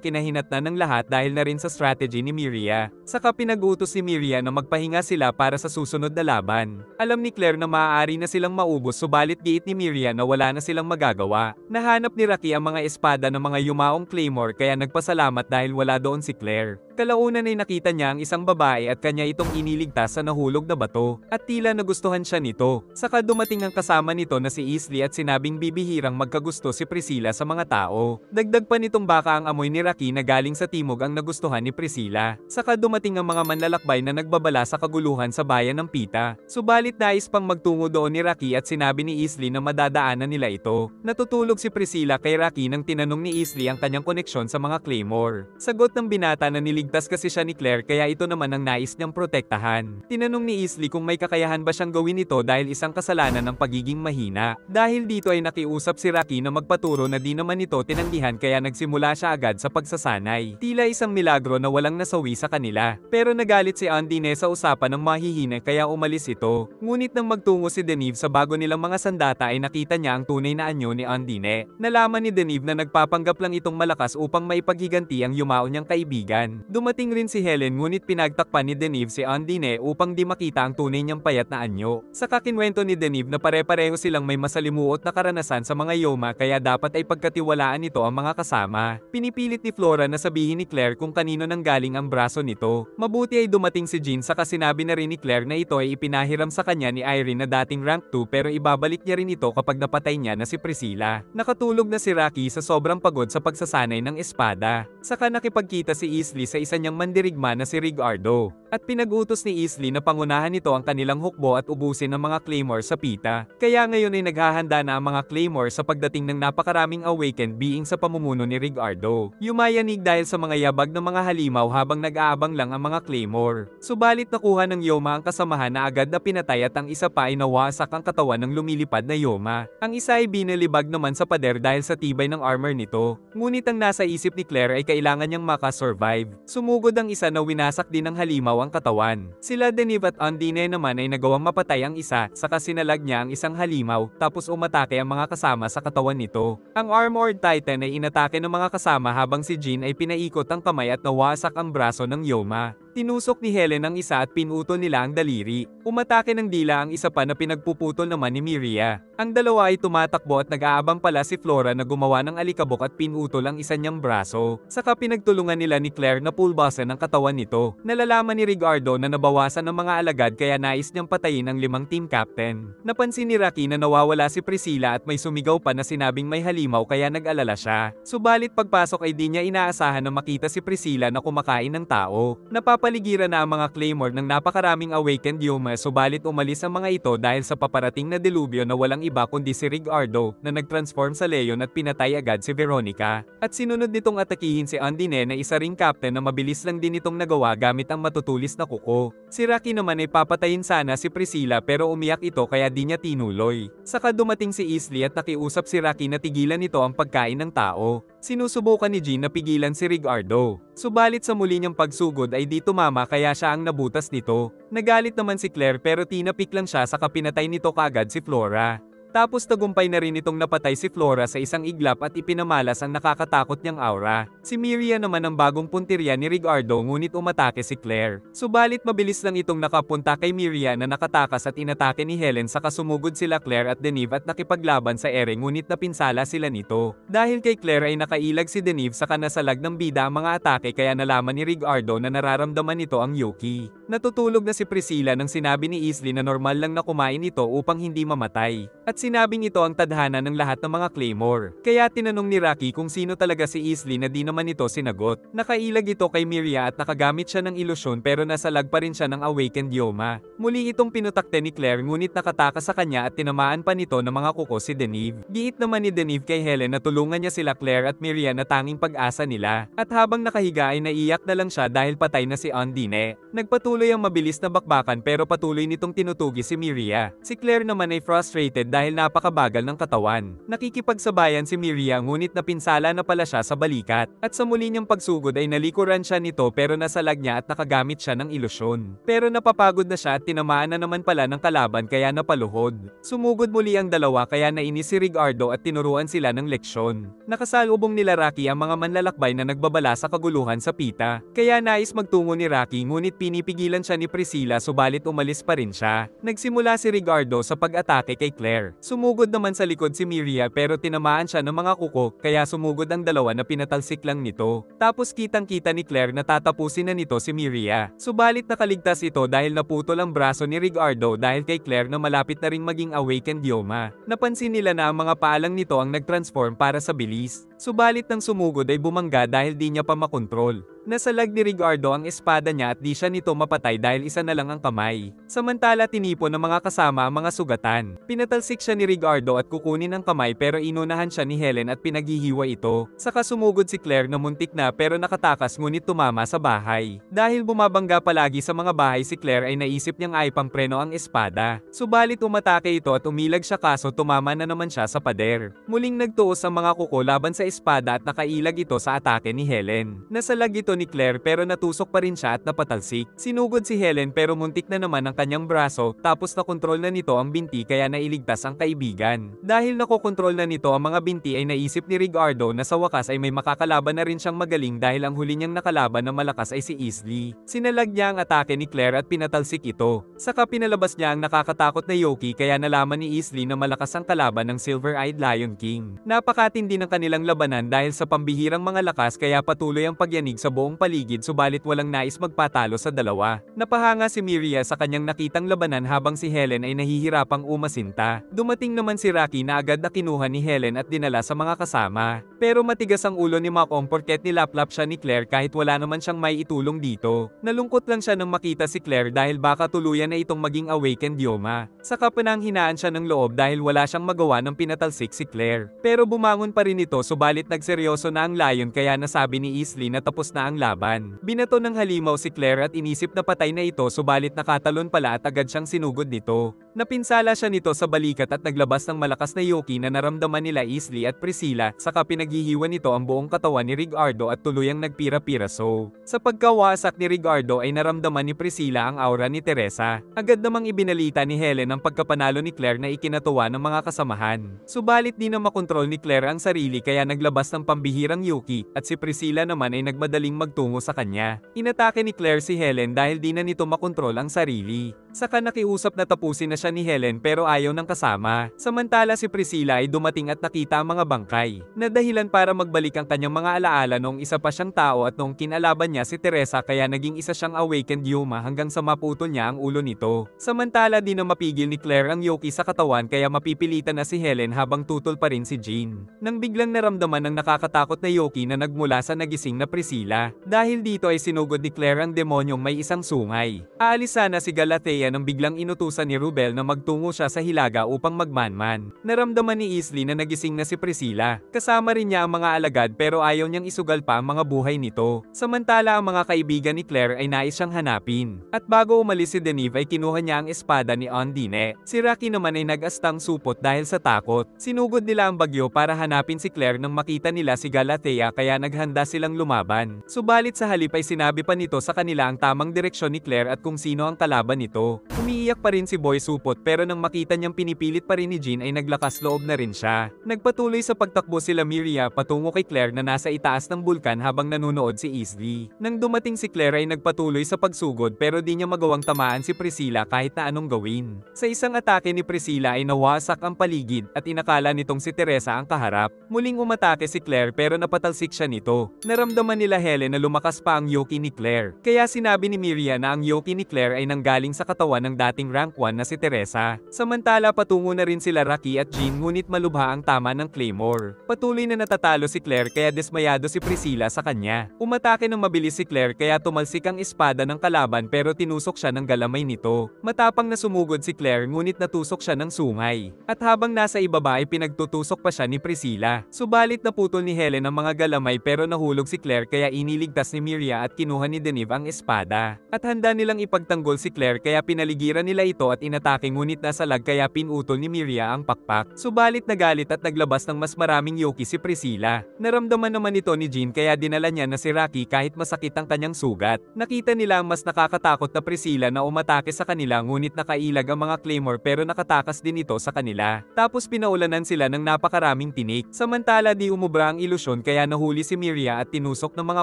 kinahinatnan ng lahat dahil na rin sa strategy ni Miria. Saka pinag-utos si Miria na magpahinga sila para sa susunod na laban. Alam ni Claire na maaari na silang maubos subalit giit ni Miria na wala na silang magagawa. Nahanap ni Rocky ang mga espada ng mga yumaong claymore kaya nagpasalamat dahil wala doon si Claire. Kalaunan ay nakita niya ang isang babae at kanya itong iniligtas sa nahulog na bato. At tila nagustuhan siya nito. Saka dumating ang kasama nito na si Isley at sinabing bibihirang magkagusto si Priscilla sa mga tao. Dagdag pa nitong baka ang amoy ni Rocky na galing sa timog ang nagustuhan ni Priscilla. Saka dumating ang mga manlalakbay na nagbabala sa kaguluhan sa bayan ng Pita. Subalit nais pang magtungo doon ni Rocky at sinabi ni Isley na madadaanan nila ito. Natutulog si Priscilla kay Rocky nang tinanong ni Isley ang kanyang koneksyon sa mga claymore. Sagot ng binata na niligtas kasi siya ni Claire kaya ito naman ang nais niyang protektahan. Tinanong ni Isley kung may kakayahan ba siyang gawin ito dahil isang kasalanan ng pagiging mahina. Dahil dito ay nakiusap si Rocky na magpaturo na di naman ito tinanggihan kaya nagsimula siya agad sa pagsasanay. Tila isang milagro na walang nasawi sa kanila. Pero nagalit si Ondine sa usapan ng mahihina kaya umalis ito. Ngunit nang magtungo si Deneve sa bago nilang mga sandata ay nakita niya ang tunay na anyo ni Ondine. Nalaman ni Deneve na nagpapanggap lang itong malakas upang maipaghiganti ang yumao niyang kaibigan. Dumating rin si Helen ngunit pinagtakpan ni Deneve si Ondine upang di makita ang tunay niyang payat na anyo. Sa kakinwento ni Deneve na pare-pareho silang may masalimuot na karanasan sa mga Yoma kaya dapat ay pagkatiwalaan nito ang mga kasama. Pinipilit ni Flora na sabihin ni Claire kung kanino nanggaling ang braso nito. Mabuti ay dumating si Jean saka sinabi na rin ni Claire na ito ay ipinahiram sa kanya ni Irene na dating rank 2 pero ibabalik niya rin ito kapag napatay niya na si Priscilla. Nakatulog na si Rocky sa sobrang pagod sa pagsasanay ng espada. Saka nakipagkita si Isley sa isa niyang mandirigma na si Rigardo. At pinag-utos ni Isley na pangunahan nito ang kanilang hukbo at ubusin ang mga claymore sa Pita. Kaya ngayon ay naghahanda na ang mga claymore sa pagdating ng napakaraming awakened being sa pamumuno ni Rigardo. Yumayanig dahil sa mga yabag ng mga halimaw habang nag-aabang lang ang mga claymore. Subalit nakuha ng Yoma ang kasamahan na agad na pinatay at ang isa pa ay nawasak ang katawan ng lumilipad na Yoma. Ang isa ay binalibag naman sa pader dahil sa tibay ng armor nito. Ngunit ang nasa isip ni Claire ay kailangan niyang makasurvive. Sumugod ang isa na winasak din ng halimaw ang katawan. Sila Deneve at Ondine naman ay nagawang mapatay ang isa, saka sinalag niya ang isang halimaw, tapos umatake ang mga kasama sa katawan nito. Ang Armored Titan ay inatake ng mga kasama habang si Jean ay pinaikot ang kamay at nawasak ang braso ng Yoma. Tinusok ni Helen ang isa at pinutol nila ang daliri. Umatake ng dila ang isa pa na pinagpuputol naman ni Miria. Ang dalawa ay tumatakbo at nag-aabang pala si Flora na gumawa ng alikabok at pinutol ang isa niyang braso. Saka pinagtulungan nila ni Claire na pulbasan ang katawan nito. Nalalaman ni Rigardo na nabawasan ng mga alagad kaya nais niyang patayin ang 5 team captain. Napansin ni Rocky na nawawala si Priscilla at may sumigaw pa na sinabing may halimaw kaya nag-alala siya. Subalit pagpasok ay di niya inaasahan na makita si Priscilla na kumakain ng tao. Napapaligiran na ang mga Claymore ng napakaraming awakened Yuma subalit umalis ang mga ito dahil sa paparating na delubyo na walang iba kundi si Rigardo na nag-transform sa Leon at pinatay agad si Veronica. At sinunod nitong atakihin si Undine na isa ring captain na mabilis lang din itong nagawa gamit ang matutulis na kuko. Si Rocky naman ay papatayin sana si Priscilla pero umiyak ito kaya di niya tinuloy. Saka dumating si Isley at nakiusap si Rocky na tigilan nito ang pagkain ng tao. Sinusubukan ni Jean na pigilan si Rigardo. Subalit sa muli niyang pagsugod ay di tumama kaya siya ang nabutas nito. Nagalit naman si Claire pero tinapik lang siya saka pinatay nito kaagad si Flora. Tapos tagumpay na rin itong napatay si Flora sa isang iglap at ipinamalas ang nakakatakot niyang aura. Si Miria naman ang bagong puntirya ni Rigardo ngunit umatake si Claire. Subalit mabilis lang itong nakapunta kay Miria na nakatakas at inatake ni Helen saka sumugod sila Claire at Deneve at nakipaglaban sa ere ngunit napinsala sila nito. Dahil kay Claire ay nakailag si Deneve saka nasalag ng bida ang mga atake kaya nalaman ni Rigardo na nararamdaman nito ang Yuki. Natutulog na si Priscilla nang sinabi ni Isley na normal lang na kumain ito upang hindi mamatay. At sinabing ito ang tadhana ng lahat ng mga Claymore. Kaya tinanong ni Rocky kung sino talaga si Isley na di naman ito sinagot. Nakailag ito kay Miria at nakagamit siya ng ilusyon pero nasalag pa rin siya ng awakened Yoma. Muli itong pinutakte ni Claire ngunit nakatakas sa kanya at tinamaan pa nito ng mga kuko si Deneve. Giit naman ni Deneve kay Helen na tulungan niya sila Claire at Miria na tanging pag-asa nila. At habang nakahiga ay naiyak na lang siya dahil patay na si Undine. Nagpatuloy ang mabilis na bakbakan pero patuloy nitong tinutugi si Miria. Si Claire naman ay frustrated dahil napakabagal ng katawan. Nakikipagsabayan si Miria ngunit napinsala na pala siya sa balikat. At sa muli niyang pagsugod ay nalikuran siya nito pero nasalag niya at nakagamit siya ng ilusyon. Pero napapagod na siya at tinamaan na naman pala ng kalaban kaya napaluhod. Sumugod muli ang dalawa kaya nainis si Rigardo at tinuruan sila ng leksyon. Nakasalubong nila Rocky ang mga manlalakbay na nagbabala sa kaguluhan sa pita. Kaya nais magtungo ni Rocky ngunit pinipigilan siya ni Priscilla subalit umalis pa rin siya. Nagsimula si Rigardo sa pag-atake kay Claire. Sumugod naman sa likod si Miria pero tinamaan siya ng mga kuko kaya sumugod ang dalawa na pinatalsik lang nito. Tapos kitang-kita ni Claire na tatapusin na nito si Miria. Subalit nakaligtas ito dahil naputol ang braso ni Rigardo dahil kay Claire na malapit na ring maging awakened Yoma. Napansin nila na ang mga paalang nito ang nag-transform para sa bilis. Subalit nang sumugod ay bumangga dahil di niya pa makontrol. Nasalag ni Rigardo ang espada niya at di siya nito mapatay dahil isa na lang ang kamay. Samantala tinipon ng mga kasama ang mga sugatan. Pinatalsik siya ni Rigardo at kukunin ang kamay pero inunahan siya ni Helen at pinaghihiwa ito. Saka sumugod si Claire na muntik na pero nakatakas ngunit tumama sa bahay. Dahil bumabangga palagi sa mga bahay si Claire ay naisip niyang ay pangpreno ang espada. Subalit umatake ito at umilag siya kaso tumama na naman siya sa pader. Muling nagtuos ang mga kuko laban sa espada at nakailag ito sa atake ni Helen. Nasalag ito ni Claire pero natusok pa rin siya at napatalsik. Sinugod si Helen pero muntik na naman ang kanyang braso tapos nakontrol na nito ang binti kaya nailigtas ang kaibigan. Dahil nakokontrol na nito ang mga binti ay naisip ni Rigardo na sa wakas ay may makakalaban na rin siyang magaling dahil ang huli niyang nakalaban na malakas ay si Isley. Sinalag niya ang atake ni Claire at pinatalsik ito. Saka pinalabas niya ang nakakatakot na Yoki kaya nalaman ni Isley na malakas ang kalaban ng Silver-Eyed Lion King. Napakatindi ng kanilang labanan dahil sa pambihirang mga lakas kaya patuloy ang pagyanig sa buong paligid subalit walang nais magpatalo sa dalawa. Napahanga si Miria sa kanyang nakitang labanan habang si Helen ay nahihirapang umasinta. Dumating naman si Rocky na agad na kinuha ni Helen at dinala sa mga kasama. Pero matigas ang ulo ni Malcolm porket nilaplap siya ni Claire kahit wala naman siyang may itulong dito. Nalungkot lang siya nang makita si Claire dahil baka tuluyan na itong maging awakened Yoma. Saka pananghinaan siya ng loob dahil wala siyang magawa ng pinatalsik si Claire. Pero bumangon pa rin ito subalit nagseryoso na ang Lion kaya nasabi ni Isley na tapos na ang laban. Binato ng halimaw si Claire at inisip na patay na ito subalit nakatalon pala at agad siyang sinugod nito. Napinsala siya nito sa balikat at naglabas ng malakas na yoki na naramdaman nila Easley at Priscilla, saka pinaghihiwan nito ang buong katawan ni Rigardo at tuluyang nagpira-piraso. Sa pagkawasak ni Rigardo ay naramdaman ni Priscilla ang aura ni Teresa. Agad namang ibinalita ni Helen ang pagkapanalo ni Claire na ikinatuwa ng mga kasamahan. Subalit di na makontrol ni Claire ang sarili kaya naglabas ng pambihirang yuki at si Priscilla naman ay nagmadaling magtungo sa kanya. Inatake ni Claire si Helen dahil di na nito makontrol ang sarili. Saka nakiusap na tapusin na siya ni Helen pero ayaw ng kasama. Samantala si Priscilla ay dumating at nakita ang mga bangkay, na dahilan para magbalik ang kanyang mga alaala noong isa pa siyang tao at noong kinalaban niya si Teresa kaya naging isa siyang awakened Yuma hanggang sa maputol niya ang ulo nito. Samantala di na mapigil ni Claire ang yoki sa katawan kaya mapipilitan na si Helen habang tutol pa rin si Jean. Nang biglang naramdaman ng nakakatakot na yoki na nagmula sa nagising na Priscilla. Dahil dito ay sinugod ni Claire ang demonyong may isang sungay. Aalis sana si Galatea nang biglang inutusan ni Rubel na magtungo siya sa hilaga upang magmanman. Naramdaman ni Easley na nagising na si Priscilla. Kasama rin niya ang mga alagad pero ayaw niyang isugal pa ang mga buhay nito. Samantala ang mga kaibigan ni Claire ay nais siyang hanapin. At bago umalis si Deneve ay kinuha niya ang espada ni Ondine. Si Rocky naman ay nag-astang supot dahil sa takot. Sinugod nila ang bagyo para hanapin si Claire nang makita nila si Galatea kaya naghanda silang lumaban. Subalit sa halip ay sinabi pa nito sa kanila ang tamang direksyon ni Claire at kung sino ang kalaban nito. Umiiyak pa rin si Boy Supot pero nang makita niyang pinipilit pa rin ni Jean ay naglakas loob na rin siya. Nagpatuloy sa pagtakbo sila Miria patungo kay Claire na nasa itaas ng bulkan habang nanunood si Easley. Nang dumating si Claire ay nagpatuloy sa pagsugod pero di niya magawang tamaan si Priscilla kahit na anong gawin. Sa isang atake ni Priscilla ay nawasak ang paligid at inakala nitong si Teresa ang kaharap. Muling umatake si Claire pero napatalsik siya nito. Naramdaman nila Helen na lumakas pa ang yoki ni Claire. Kaya sinabi ni Miria na ang yoki ni Claire ay nanggaling sa katawan ng dating rank 1 na si Teresa. Samantala patungo na rin sila Rocky at Jean ngunit malubha ang tama ng Claymore. Patuloy na natatalo si Claire kaya desmayado si Priscilla sa kanya. Umatake ng mabilis si Claire kaya tumalsik ang espada ng kalaban pero tinusok siya ng galamay nito. Matapang na sumugod si Claire ngunit natusok siya ng sungay. At habang nasa ibaba ay pinagtutusok pa siya ni Priscilla. Subalit naputol ni Helen ang mga galamay pero nahulog si Claire kaya iniligtas ni Miria at kinuha ni Deneve ang espada. At handa nilang ipagtanggol si Claire kaya pinaligiran nila ito at inatake ngunit nasa lag kaya pinutol ni Miria ang pakpak. Subalit nagalit at naglabas ng mas maraming yoki si Priscilla. Naramdaman naman ito ni Jean kaya dinala niya na si Rocky kahit masakit ang kanyang sugat. Nakita nila ang mas nakakatakot na Priscilla na umatake sa kanila ngunit nakailag ang mga Claymore pero nakatakas din ito sa kanila. Tapos pinaulanan sila ng napakaraming tinik. Samantala di umubra ang ilusyon kaya nahuli si Miria at tinusok ng mga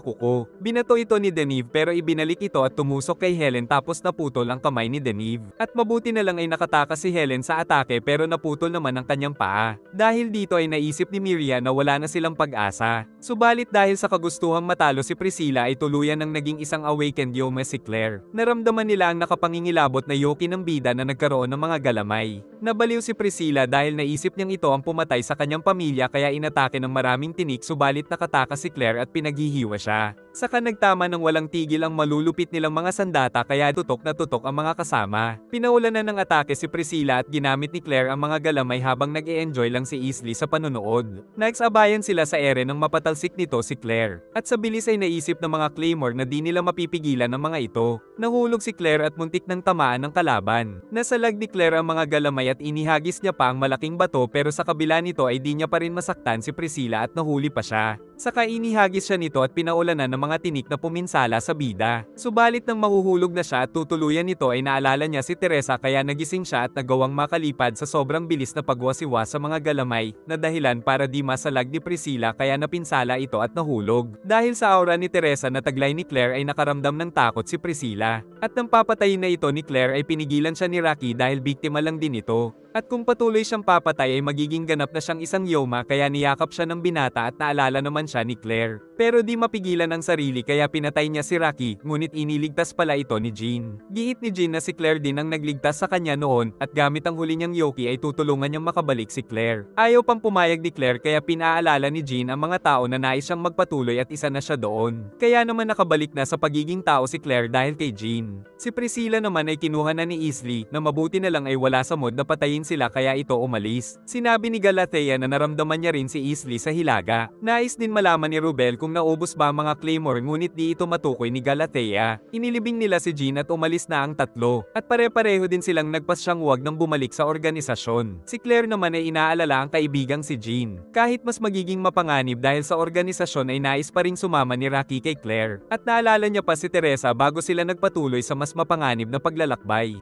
kuko. Binato ito ni Deneve pero ibinalik ito at tumusok kay Helen tapos naputol ang kamay ni Deneve. At mabuti na lang ay nakatakas si Helen sa atake pero naputol naman ang kanyang paa. Dahil dito ay naisip ni Miria na wala na silang pag-asa. Subalit dahil sa kagustuhang matalo si Priscilla ay tuluyan ng naging isang awakened Yoma si Claire. Naramdaman nila ang nakapangingilabot na yoki ng bida na nagkaroon ng mga galamay. Nabaliw si Priscilla dahil naisip niyang ito ang pumatay sa kanyang pamilya kaya inatake ng maraming tinik subalit nakatakas si Claire at pinaghihiwa siya. Saka nagtama ng walang tigil ang malulupit nilang mga sandata kaya tutok na tutok ang mga kasama. Pinaulanan ng atake si Priscilla at ginamit ni Claire ang mga galamay habang nag-e-enjoy lang si Easley sa panonood. Nagsabayan sila sa ere nang mapatalsik nito si Claire. At sa bilis ay naisip ng mga Claymore na di nila mapipigilan ng mga ito. Nahulog si Claire at muntik ng tamaan ng kalaban. Nasalag ni Claire ang mga galamay at inihagis niya pa ang malaking bato pero sa kabila nito ay di niya pa rin masaktan si Priscilla at nahuli pa siya. Saka inihagis siya nito at pinaulanan ng mga tinik na puminsala sa bida. Subalit nang mahuhulog na siya at tutuluyan nito ay naalala niya si Teresa kaya nagising siya at nagawang makalipad sa sobrang bilis na pagwasiwa sa mga galamay na dahilan para di masalag ni Priscilla kaya napinsala ito at nahulog. Dahil sa aura ni Teresa na taglay ni Claire ay nakaramdam ng takot si Priscilla. At nang papatayin na ito ni Claire ay pinigilan siya ni Rocky dahil biktima lang din ito. At kung patuloy siyang papatay ay magiging ganap na siyang isang Yoma kaya niyakap siya ng binata at naalala naman siya ni Claire. Pero di mapigilan ang sarili kaya pinatay niya si Rocky ngunit iniligtas pala ito ni Jean. Giit ni Jean na si Claire din ang nagligtas sa kanya noon at gamit ang huli niyang yoki ay tutulungan niyang makabalik si Claire. Ayaw pang pumayag ni Claire kaya pinaalala ni Jean ang mga tao na nais siyang magpatuloy at isa na siya doon. Kaya naman nakabalik na sa pagiging tao si Claire dahil kay Jean. Si Priscilla naman ay kinuha na ni Easley na mabuti na lang ay wala sa mood na patayin sila kaya ito umalis. Sinabi ni Galatea na naramdaman niya rin si Easley sa hilaga. Nais din malaman ni Rubel kung naubos ba ang mga Claymore ngunit di ito matukoy ni Galatea. Inilibing nila si Jean at umalis na ang tatlo. At pare-pareho din silang nagpasyang huwag nang bumalik sa organisasyon. Si Claire naman ay inaalala ang kaibigang si Jean. Kahit mas magiging mapanganib dahil sa organisasyon ay nais pa ring sumama ni Rocky kay Claire. At naalala niya pa si Teresa bago sila nagpatuloy sa mas mapanganib na paglalakbay.